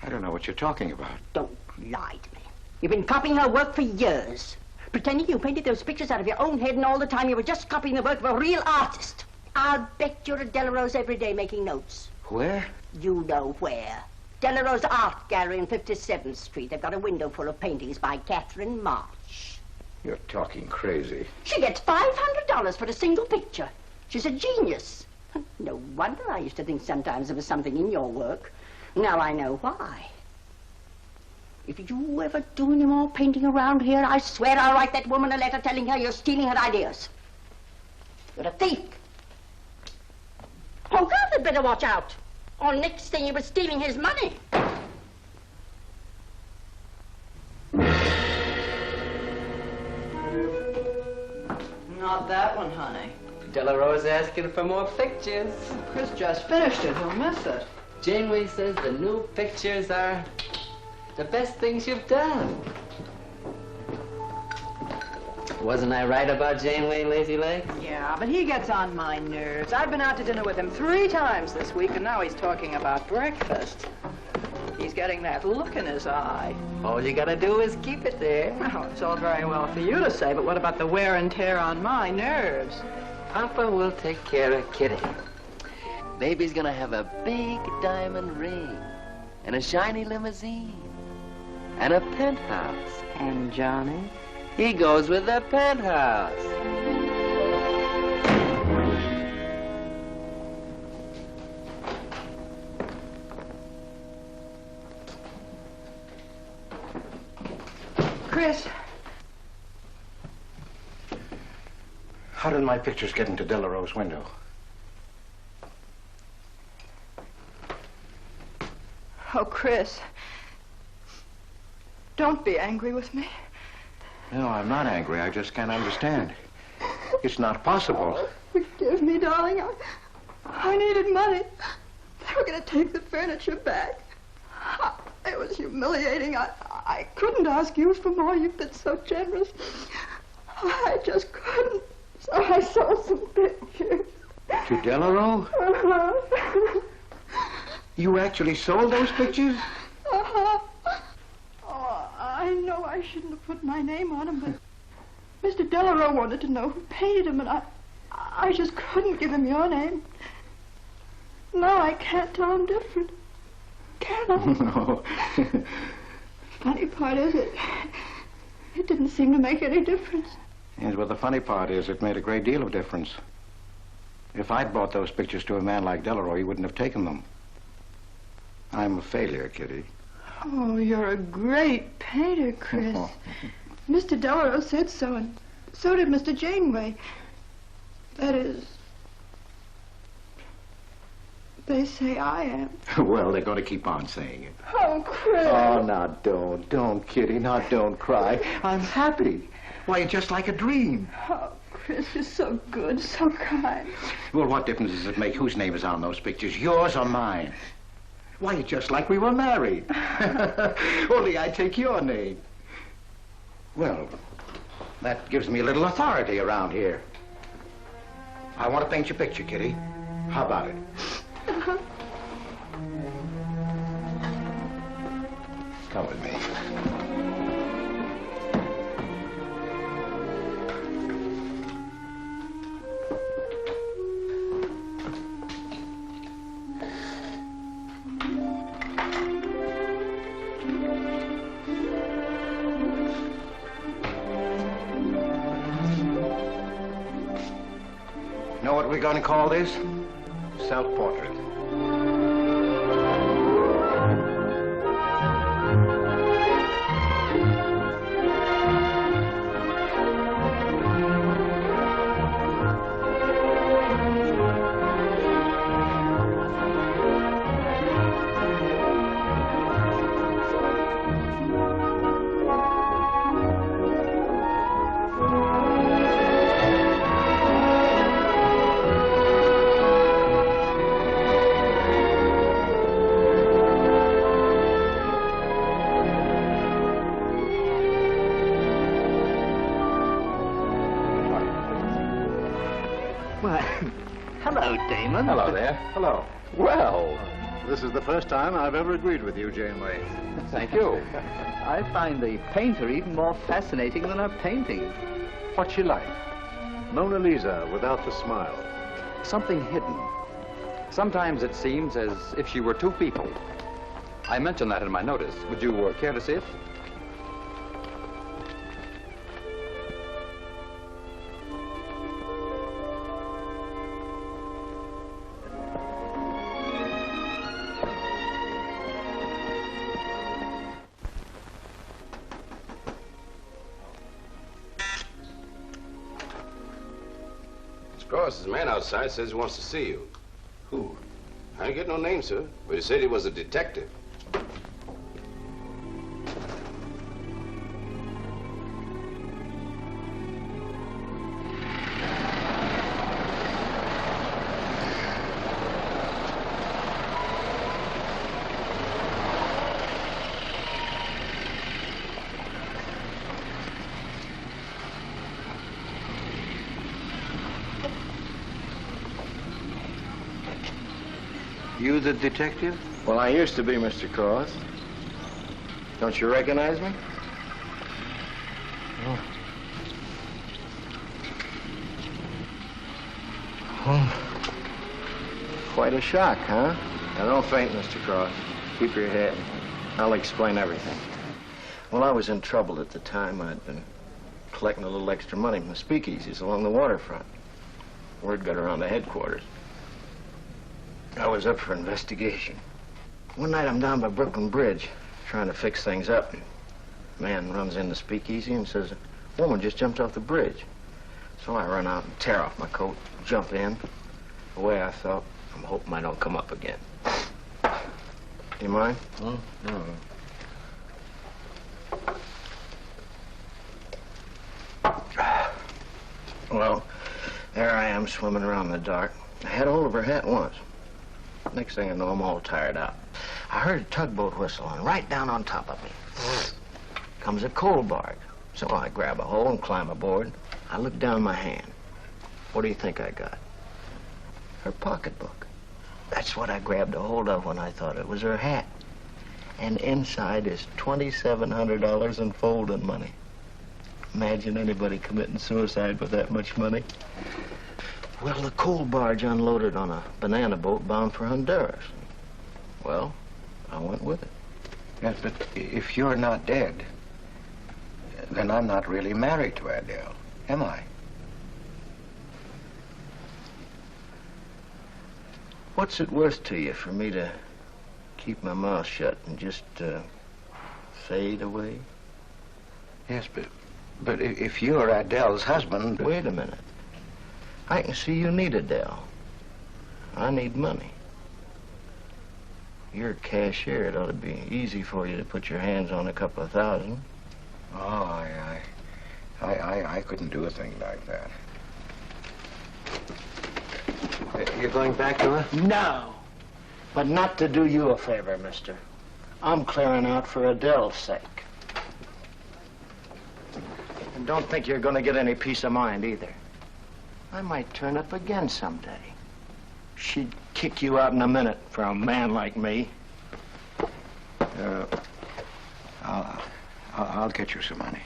I don't know what you're talking about. Don't lie to me. You've been copying her work for years. Pretending you painted those pictures out of your own head, and all the time you were just copying the work of a real artist. I'll bet you're at Delarose every day making notes. Where? You know where. Delarose Art Gallery on 57th Street. They've got a window full of paintings by Catherine March. You're talking crazy. She gets $500 for a single picture. She's a genius. No wonder I used to think sometimes there was something in your work. Now I know why. If you ever do any more painting around here, I swear I'll write that woman a letter telling her you're stealing her ideas. You're a thief. Oh, God, they'd better watch out. Or next thing you were stealing his money. Not that one, honey. Delarose asking for more pictures. Chris just finished it. He'll miss it. Janeway says the new pictures are the best things you've done. Wasn't I right about Janeway, Lazy Legs? Yeah, but he gets on my nerves. I've been out to dinner with him 3 times this week, and now he's talking about breakfast. He's getting that look in his eye. All you gotta do is keep it there. Well, it's all very well for you to say, but what about the wear and tear on my nerves? Papa will take care of Kitty. Baby's gonna have a big diamond ring, and a shiny limousine, and a penthouse. And Johnny? He goes with the penthouse. Chris. How did my pictures get into Delarose's window? Oh, Chris. Don't be angry with me. No, I'm not angry. I just can't understand. It's not possible. Forgive me, darling. I needed money. They were going to take the furniture back. It was humiliating. I couldn't ask you for more. You've been so generous. I just couldn't. So I sold some pictures. To Delarose? Uh-huh. You actually sold those pictures? Uh-huh. Oh, I know I shouldn't have put my name on them, but Mr. Delarose wanted to know who painted them, and I just couldn't give him your name. No, I can't tell him different. Can I? No. Funny part is it didn't seem to make any difference. Yes, well, the funny part is it made a great deal of difference. If I'd bought those pictures to a man like Delarose, he wouldn't have taken them. I'm a failure, Kitty. Oh, you're a great painter, Chris. Mr. Delarose said so, and so did Mr. Janeway. That is, they say I am. Well, they're going to keep on saying it. Oh, Chris. Oh, now don't, Kitty. Now don't cry. I'm happy. Why, it's just like a dream. Oh, Chris, you're so good, so kind. Well, what difference does it make whose name is on those pictures, yours or mine? Why, it's just like we were married. Only I take your name. Well, that gives me a little authority around here. I want to paint your picture, Kitty. How about it? Come with me. Know what we're going to call this? Self-portrait. Why, hello, Damon. Hello there. Hello. Well, this is the first time I've ever agreed with you, Janeway. Thank you. I find the painter even more fascinating than her painting. What's she like? Mona Lisa without the smile. Something hidden. Sometimes it seems as if she were two people. I mentioned that in my notice. Would you care to see it? Cross's man outside says he wants to see you. Who? I ain't get no name, sir, but he said he was a detective. You the detective? Well, I used to be, Mr. Cross. Don't you recognize me? Oh. Oh. Quite a shock, huh? Now, don't faint, Mr. Cross. Keep your head. I'll explain everything. Well, I was in trouble at the time. I'd been collecting a little extra money from the speakeasies along the waterfront. Word got around to headquarters. I was up for investigation. One night I'm down by Brooklyn Bridge trying to fix things up. A man runs in the speakeasy and says, a woman just jumped off the bridge. So I run out and tear off my coat, jump in. The way I felt, I'm hoping I don't come up again. You mind? Oh, no. Well, there I am swimming around in the dark. I had a hold of her hat once. Next thing I know, I'm all tired out. I heard a tugboat whistle, and right down on top of me comes a coal barge. So I grab a hole and climb aboard. I look down my hand. What do you think I got? Her pocketbook. That's what I grabbed a hold of when I thought it was her hat. And inside is $2,700 in folding money. Imagine anybody committing suicide with that much money. Well, the coal barge unloaded on a banana boat bound for Honduras. Well, I went with it. Yes, but if you're not dead, then I'm not really married to Adele, am I? What's it worth to you for me to keep my mouth shut and just fade away? Yes, but if you're Adele's husband... Wait a minute. I can see you need Adele. I need money. You're a cashier. It ought to be easy for you to put your hands on a couple of thousand. Oh, I couldn't do a thing like that. You're going back to her? No. But not to do you a favor, mister. I'm clearing out for Adele's sake. And don't think you're going to get any peace of mind either. I might turn up again someday. She'd kick you out in a minute for a man like me. I'll get you some money.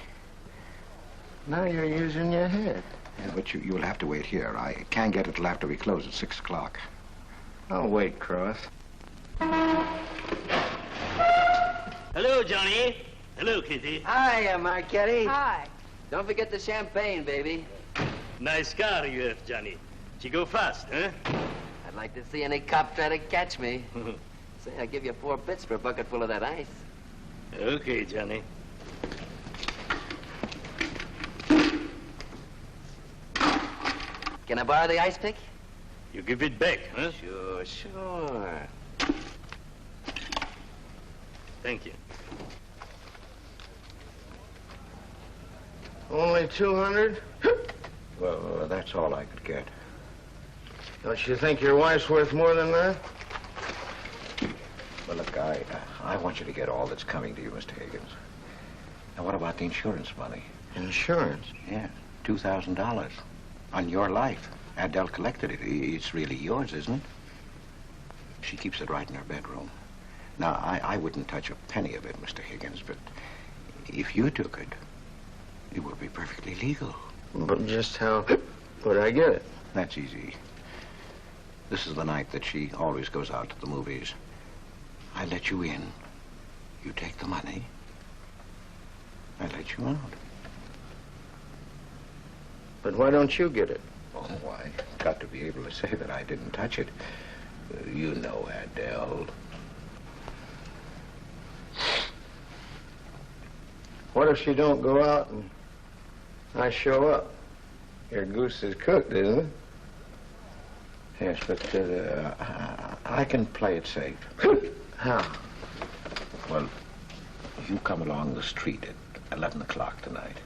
Now you're using your head. Yeah, but you'll have to wait here. I can't get it till after we close at 6 o'clock. I'll wait, Cross. Hello, Johnny. Hello, Kitty. Hi, Marquetti. Hi. Don't forget the champagne, baby. Nice car you have, Johnny. She go fast, huh? I'd like to see any cop try to catch me. Say, I'll give you 4 bits for a bucket full of that ice. Okay, Johnny. Can I borrow the ice pick? You give it back, huh? Sure, sure. Thank you. Only 200? Well, that's all I could get. Don't you think your wife's worth more than that? Well, look, I want you to get all that's coming to you, Mr. Higgins. Now, what about the insurance money? Insurance? Yeah, $2,000 on your life Adele collected it. It's really yours, isn't it? She keeps it right in her bedroom. Now, I wouldn't touch a penny of it, Mr. Higgins, but if you took it, it would be perfectly legal. But just how would I get it? That's easy. This is the night that she always goes out to the movies. I let you in. You take the money. I let you out. But why don't you get it? Oh, I got to be able to say that I didn't touch it. You know Adele. What if she don't go out and I show up? Your goose is cooked, isn't it? Yes, but I can play it safe. How? Well, you come along the street at 11 o'clock tonight.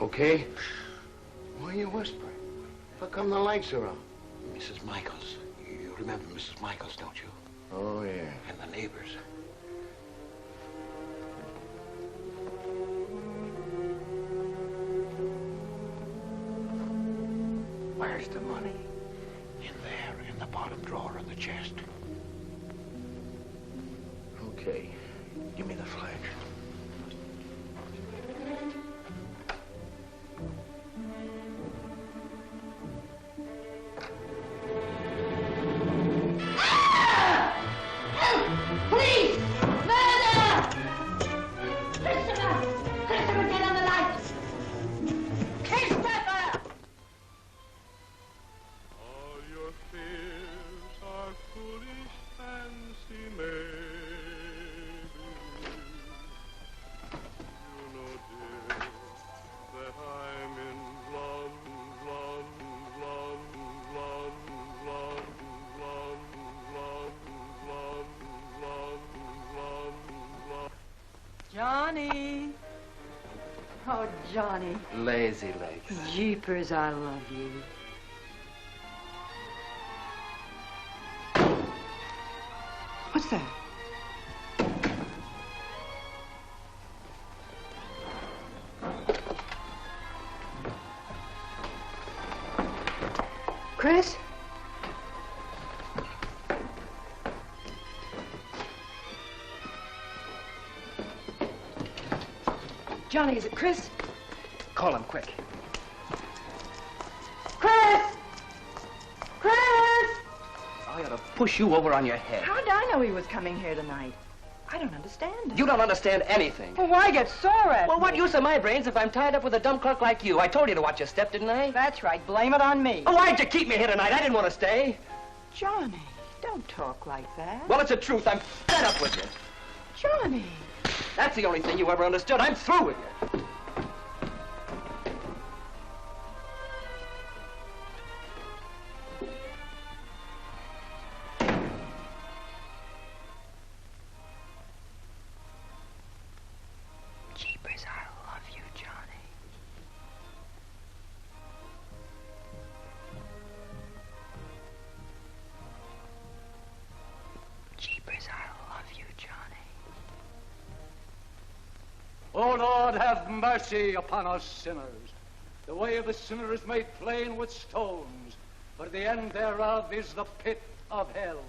Okay? Why are you whispering? How come the lights are on? Mrs. Michaels. You remember Mrs. Michaels, don't you? Oh, yeah. And the neighbors. Where's the money? In there, in the bottom drawer of the chest. Okay. Give me the flash. Police! Murder! Christopher! Christopher, get on the lights! Christopher! All your fears are foolish fancy maybe. You know, dear, that I'm in love, love, love, love, love, love, love, love, love, love, love. Johnny. Oh, Johnny. Lazy legs. Jeepers, I love you. What's that? Chris? Johnny, is it Chris? Call him quick. Chris! Chris! I ought to push you over on your head. How did I know he was coming here tonight? I don't understand. You don't understand anything. Well, why get sore at Well, me? what use are my brains if I'm tied up with a dumb clerk like you? I told you to watch your step, didn't I? That's right. Blame it on me. Oh, why'd you keep me here tonight? I didn't want to stay. Johnny, don't talk like that. Well, it's the truth. I'm fed up with you. Johnny. That's the only thing you ever understood. I'm through with you. Jeepers, I love you, Johnny. Jeepers, I love you, Johnny. O Lord, have mercy upon us sinners. The way of a sinner is made plain with stones, but the end thereof is the pit of hell.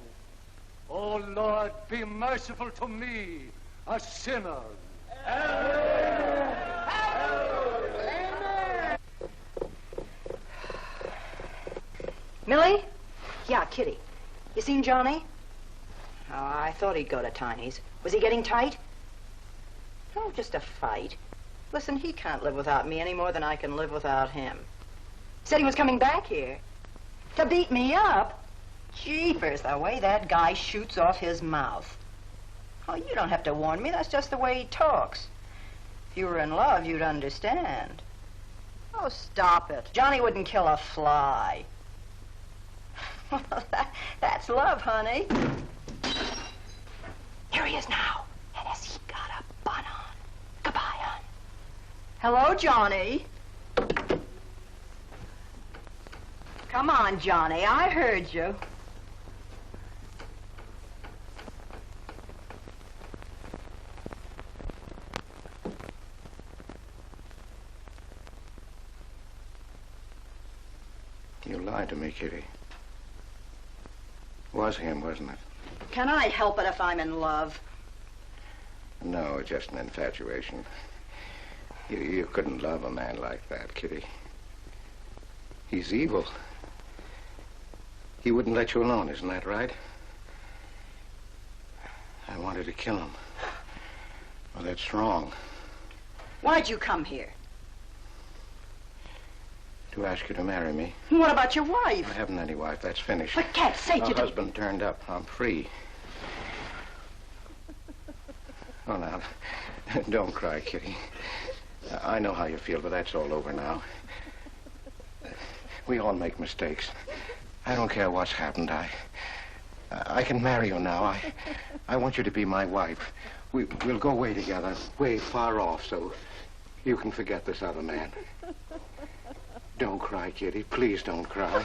O Lord, be merciful to me, a sinner. Millie? Yeah, Kitty. You seen Johnny? Oh, I thought he'd go to Tiny's. Was he getting tight? Oh, just a fight. Listen, he can't live without me any more than I can live without him. Said he was coming back here. To beat me up? Jeepers, the way that guy shoots off his mouth. Oh, you don't have to warn me. That's just the way he talks. If you were in love, you'd understand. Oh, stop it. Johnny wouldn't kill a fly. That's love, honey. Here he is now. And has he got a bun on? Goodbye, hon. Hello, Johnny. Come on, Johnny. I heard you. You lied to me, Kitty. Was him, wasn't it? Can I help it if I'm in love? No, just an infatuation. You couldn't love a man like that, Kitty. He's evil. He wouldn't let you alone, isn't that right? I wanted to kill him. Well, that's wrong. Why'd you come here? To ask you to marry me. What about your wife? I haven't any wife. That's finished. For cat's sake, My you don't... husband turned up. I'm free. Oh, now, don't cry, Kitty. I know how you feel, but that's all over now. We all make mistakes. I don't care what's happened. I can marry you now. I want you to be my wife. We'll go away together, way far off, so you can forget this other man. Don't cry, Kitty. Please don't cry.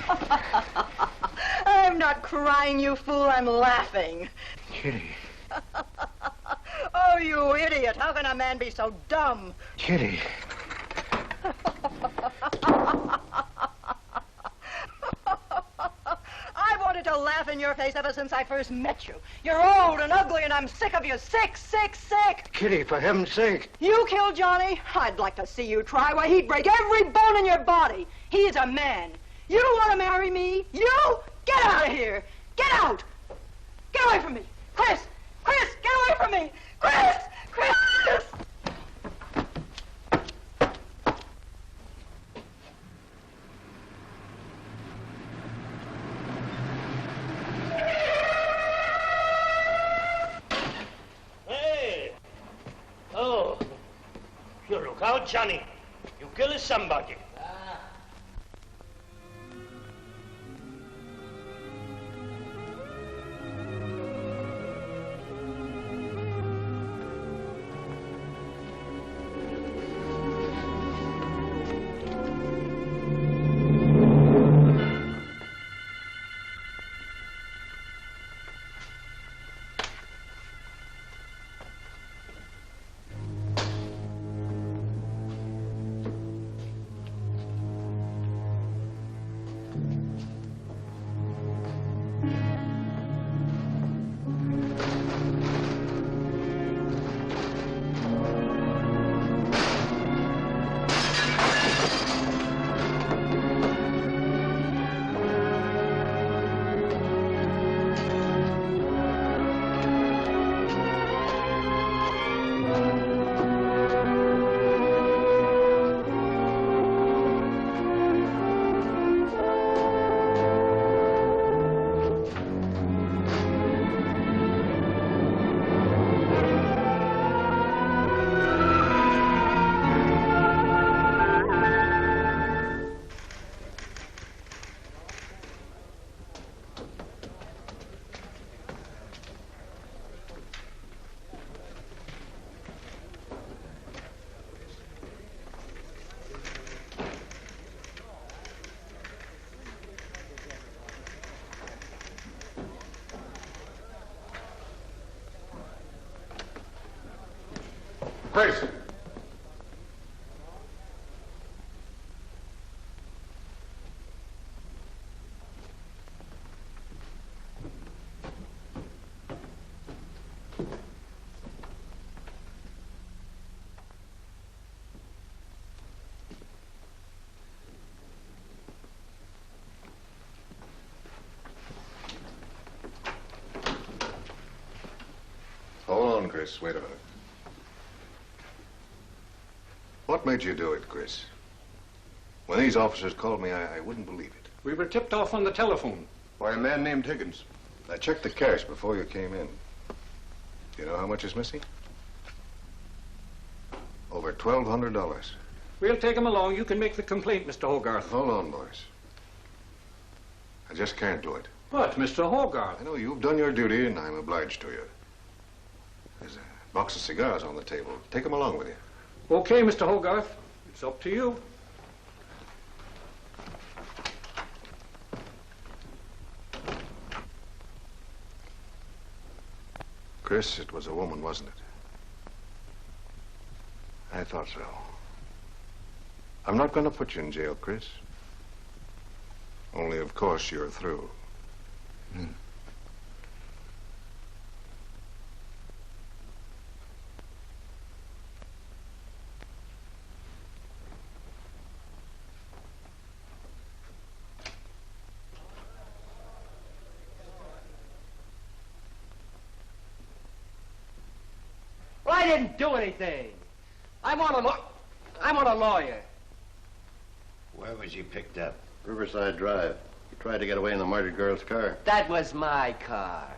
I'm not crying, you fool. I'm laughing. Kitty. Oh, you idiot. How can a man be so dumb? Kitty. I wanted to laugh in your face ever since I first met you. You're old and ugly, and I'm sick of you. Sick, sick, sick. Kitty, for heaven's sake. You killed Johnny? I'd like to see you try. Why, he'd break every bone in your body. He's a man. You want to marry me? You? Get out of here. Get out. Get away from me. Chris! Chris, get away from me. Chris! Chris! Hey! Oh, you look out, Johnny. You kill somebody. Chris. Hold on, Chris. Wait a minute. What made you do it, Chris? When these officers called me, I wouldn't believe it. We were tipped off on the telephone. By a man named Higgins. I checked the cash before you came in. You know how much is missing? Over $1,200. We'll take him along. You can make the complaint, Mr. Hogarth. Hold on, boys. I just can't do it. But, Mr. Hogarth... I know you've done your duty, and I'm obliged to you. There's a box of cigars on the table. Take them along with you. Okay, Mr. Hogarth. It's up to you. Chris, it was a woman, wasn't it? I thought so. I'm not going to put you in jail, Chris. Only, of course, you're through. Well, I didn't do anything. I want a lawyer. Where was he picked up? Riverside Drive. He tried to get away in the murdered girl's car. That was my car.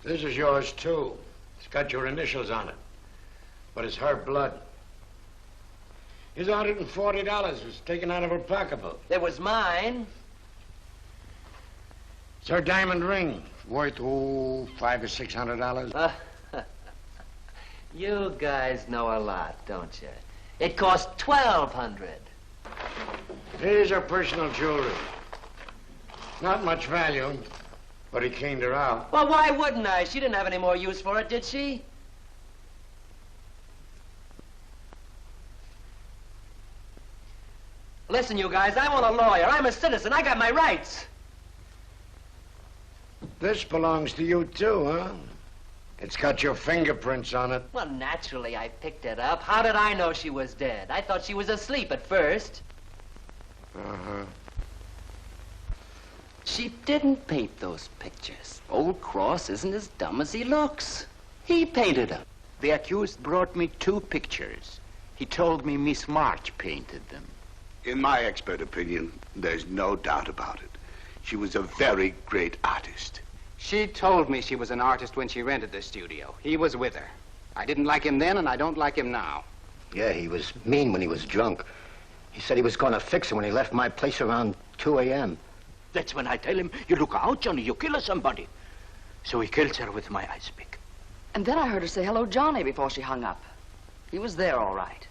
This is yours, too. It's got your initials on it. But it's her blood. His $140 was taken out of her pocketbook. It was mine. It's her diamond ring, worth, $500 or $600. You guys know a lot, don't you? It cost $1,200. Here's her personal jewelry. Not much value, but he cleaned her out. Well, why wouldn't I? She didn't have any more use for it, did she? Listen, you guys, I want a lawyer. I'm a citizen. I got my rights. This belongs to you, too, huh? It's got your fingerprints on it. Well, naturally, I picked it up. How did I know she was dead? I thought she was asleep at first. Uh-huh. She didn't paint those pictures. Old Cross isn't as dumb as he looks. He painted them. The accused brought me 2 pictures. He told me Miss March painted them. In my expert opinion, there's no doubt about it. She was a very great artist. She told me she was an artist when she rented the studio. He was with her. I didn't like him then, and I don't like him now. Yeah, he was mean when he was drunk. He said he was going to fix her when he left my place around 2 a.m. That's when I tell him, you look out, Johnny, you kill somebody. So he kills her with my ice pick. And then I heard her say hello, Johnny, before she hung up. He was there, all right.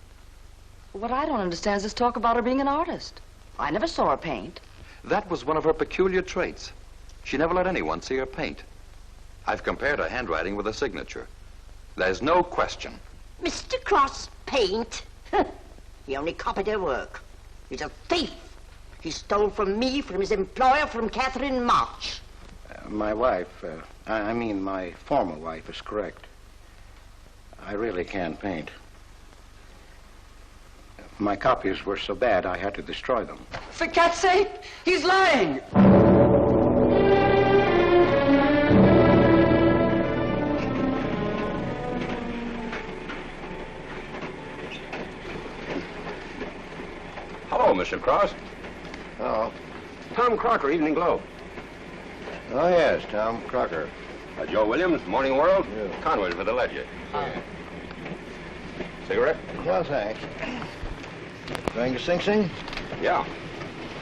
What I don't understand is this talk about her being an artist. I never saw her paint. That was one of her peculiar traits. She never let anyone see her paint. I've compared her handwriting with a signature. There's no question. Mr. Cross paint? He only copied her work. He's a thief. He stole from me, from his employer, from Catherine March. My wife, I mean my former wife, is correct. I really can't paint. My copies were so bad I had to destroy them. For cat's sake, he's lying! Hello, Mr. Cross. Oh. Tom Crocker, Evening Globe. Oh, yes, Tom Crocker. Joe Williams, Morning World. Yeah. Conway for the Ledger. Cigarette? Well, thanks. Going to Sing Sing? Yeah.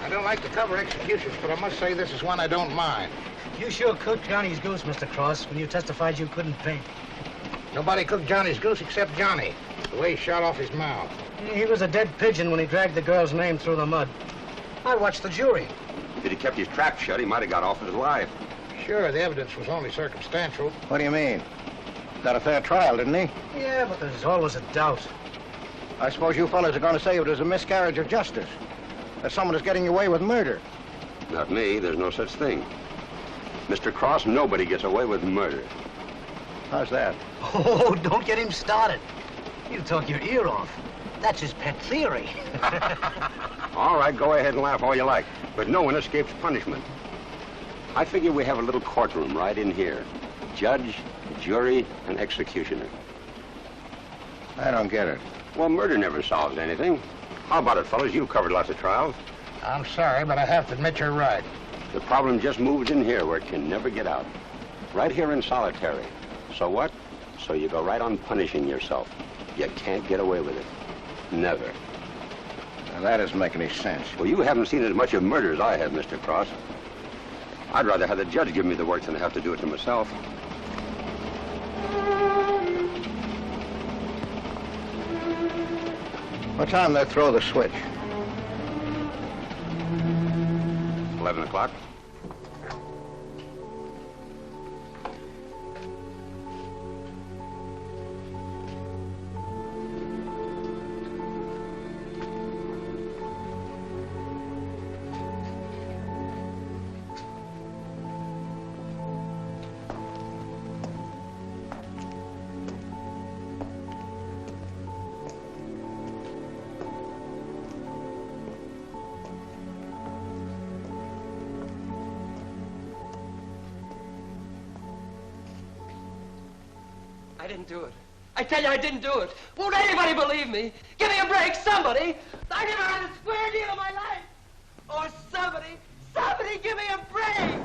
I don't like to cover executions, but I must say this is one I don't mind. You sure cooked Johnny's goose, Mr. Cross, when you testified you couldn't paint. Nobody cooked Johnny's goose except Johnny, the way he shot off his mouth. He was a dead pigeon when he dragged the girl's name through the mud. I watched the jury. If he'd kept his trap shut, he might have got off with his life. Sure, the evidence was only circumstantial. What do you mean? Got a fair trial, didn't he? Yeah, but there's always a doubt. I suppose you fellas are going to say it was a miscarriage of justice. That someone is getting away with murder. Not me. There's no such thing. Mr. Cross, nobody gets away with murder. How's that? Oh, don't get him started. He'll talk your ear off. That's his pet theory. All right, go ahead and laugh all you like, but no one escapes punishment. I figure we have a little courtroom right in here. Judge, jury, and executioner. I don't get it. Well, murder never solves anything. How about it, fellas? You've covered lots of trials. I'm sorry, but I have to admit you're right. The problem just moves in here where it can never get out. Right here in solitary. So what? So you go right on punishing yourself. You can't get away with it. Never. Now, that doesn't make any sense. Well, you haven't seen as much of murder as I have, Mr. Cross. I'd rather have the judge give me the work than have to do it to myself. What time they throw the switch? 11 o'clock. I didn't do it. I tell you, I didn't do it. Won't anybody believe me? Give me a break, somebody. I never had a square deal in my life. Or somebody give me a break.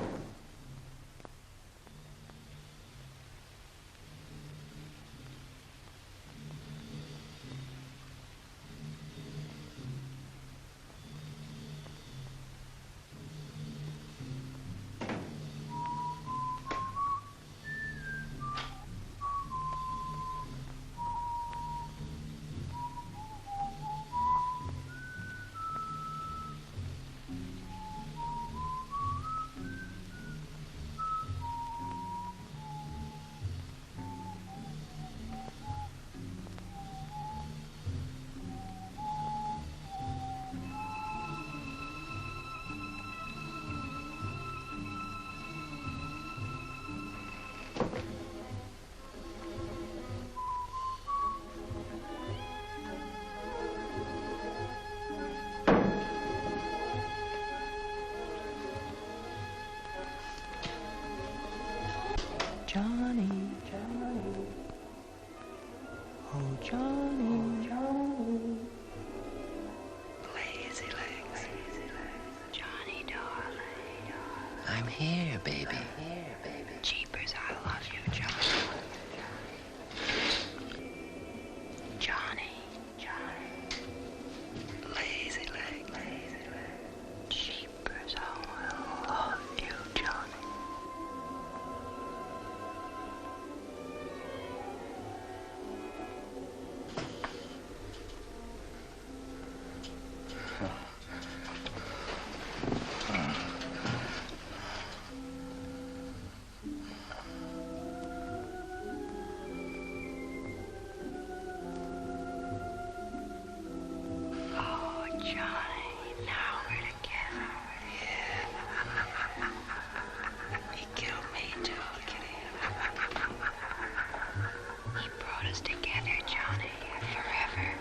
Johnny, Johnny, oh Johnny, Johnny, Lazy legs. Johnny, darling. I'm here, baby. Jeepers, I love you, Johnny. Johnny, Johnny. Lazy legs. Jeepers, I love you, Johnny.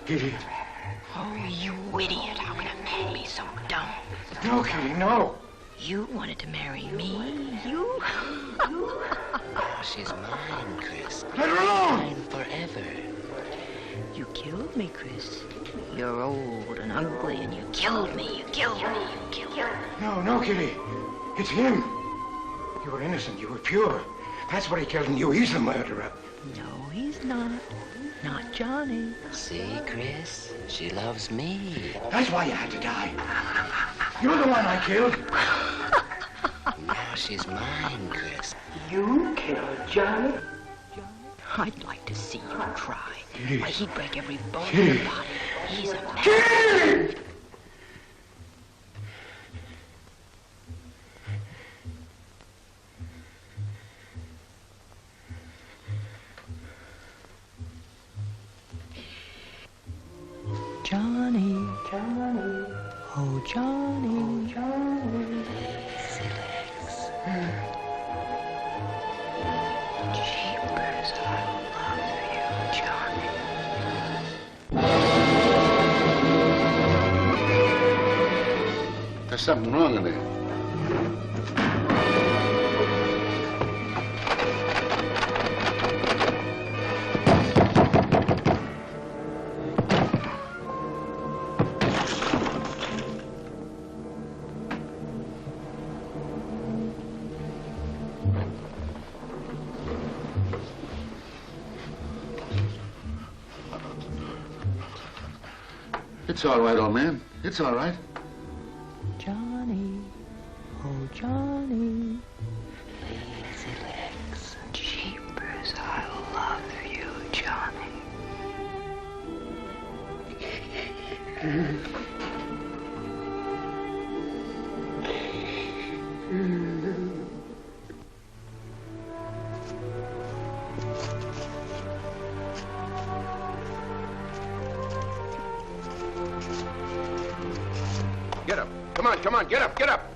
Kitty. Oh, you idiot. How can a man be so dumb? No, Kitty, no. You wanted to marry me? You? She's mine, Chris. Let her alone! Mine forever. You killed me, Chris. You're old and ugly, and you killed me. You killed me. You killed me. No, Kitty. It's him. You were innocent. You were pure. That's what he killed in you. He's the murderer. No, he's not. Not Johnny. See, Chris? She loves me. That's why you had to die. You're the one I killed. Now she's mine, Chris. You killed Johnny? I'd like to see you try. Kitty. Why, he'd break every bone in Kitty. your body. He's a man. Kitty! Johnny, Johnny, oh Johnny, Johnny. Jeepers, I love you, Johnny. There's something wrong in there. It's all right, old man. It's all right. Johnny, oh Johnny. Lazy legs, jeepers, I love you, Johnny. Get up. Come on, come on, get up, get up.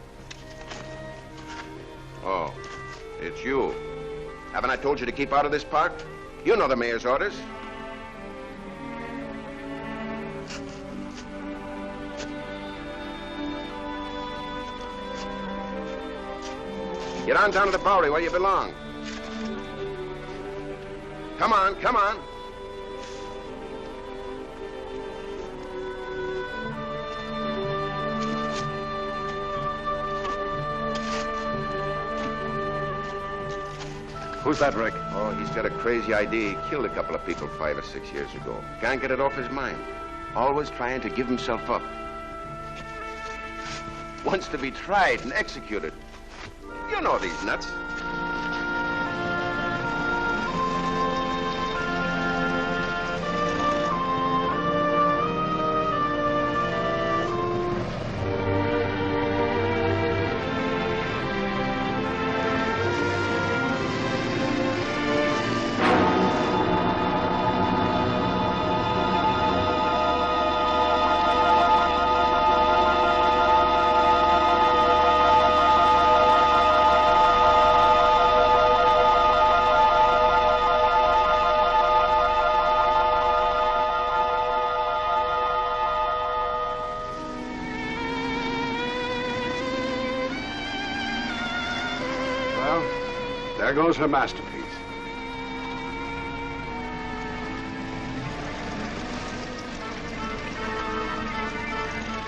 Oh, it's you. Haven't I told you to keep out of this park? You know the mayor's orders. Get on down to the Bowery where you belong. Come on, come on. Who's that, Rick? Oh, he's got a crazy idea. He killed a couple of people 5 or 6 years ago. Can't get it off his mind. Always trying to give himself up. Wants to be tried and executed. You know these nuts. There goes her masterpiece.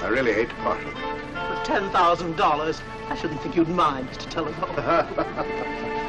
I really hate to part with it. For $10,000, I shouldn't think you'd mind, Mr. Telephone.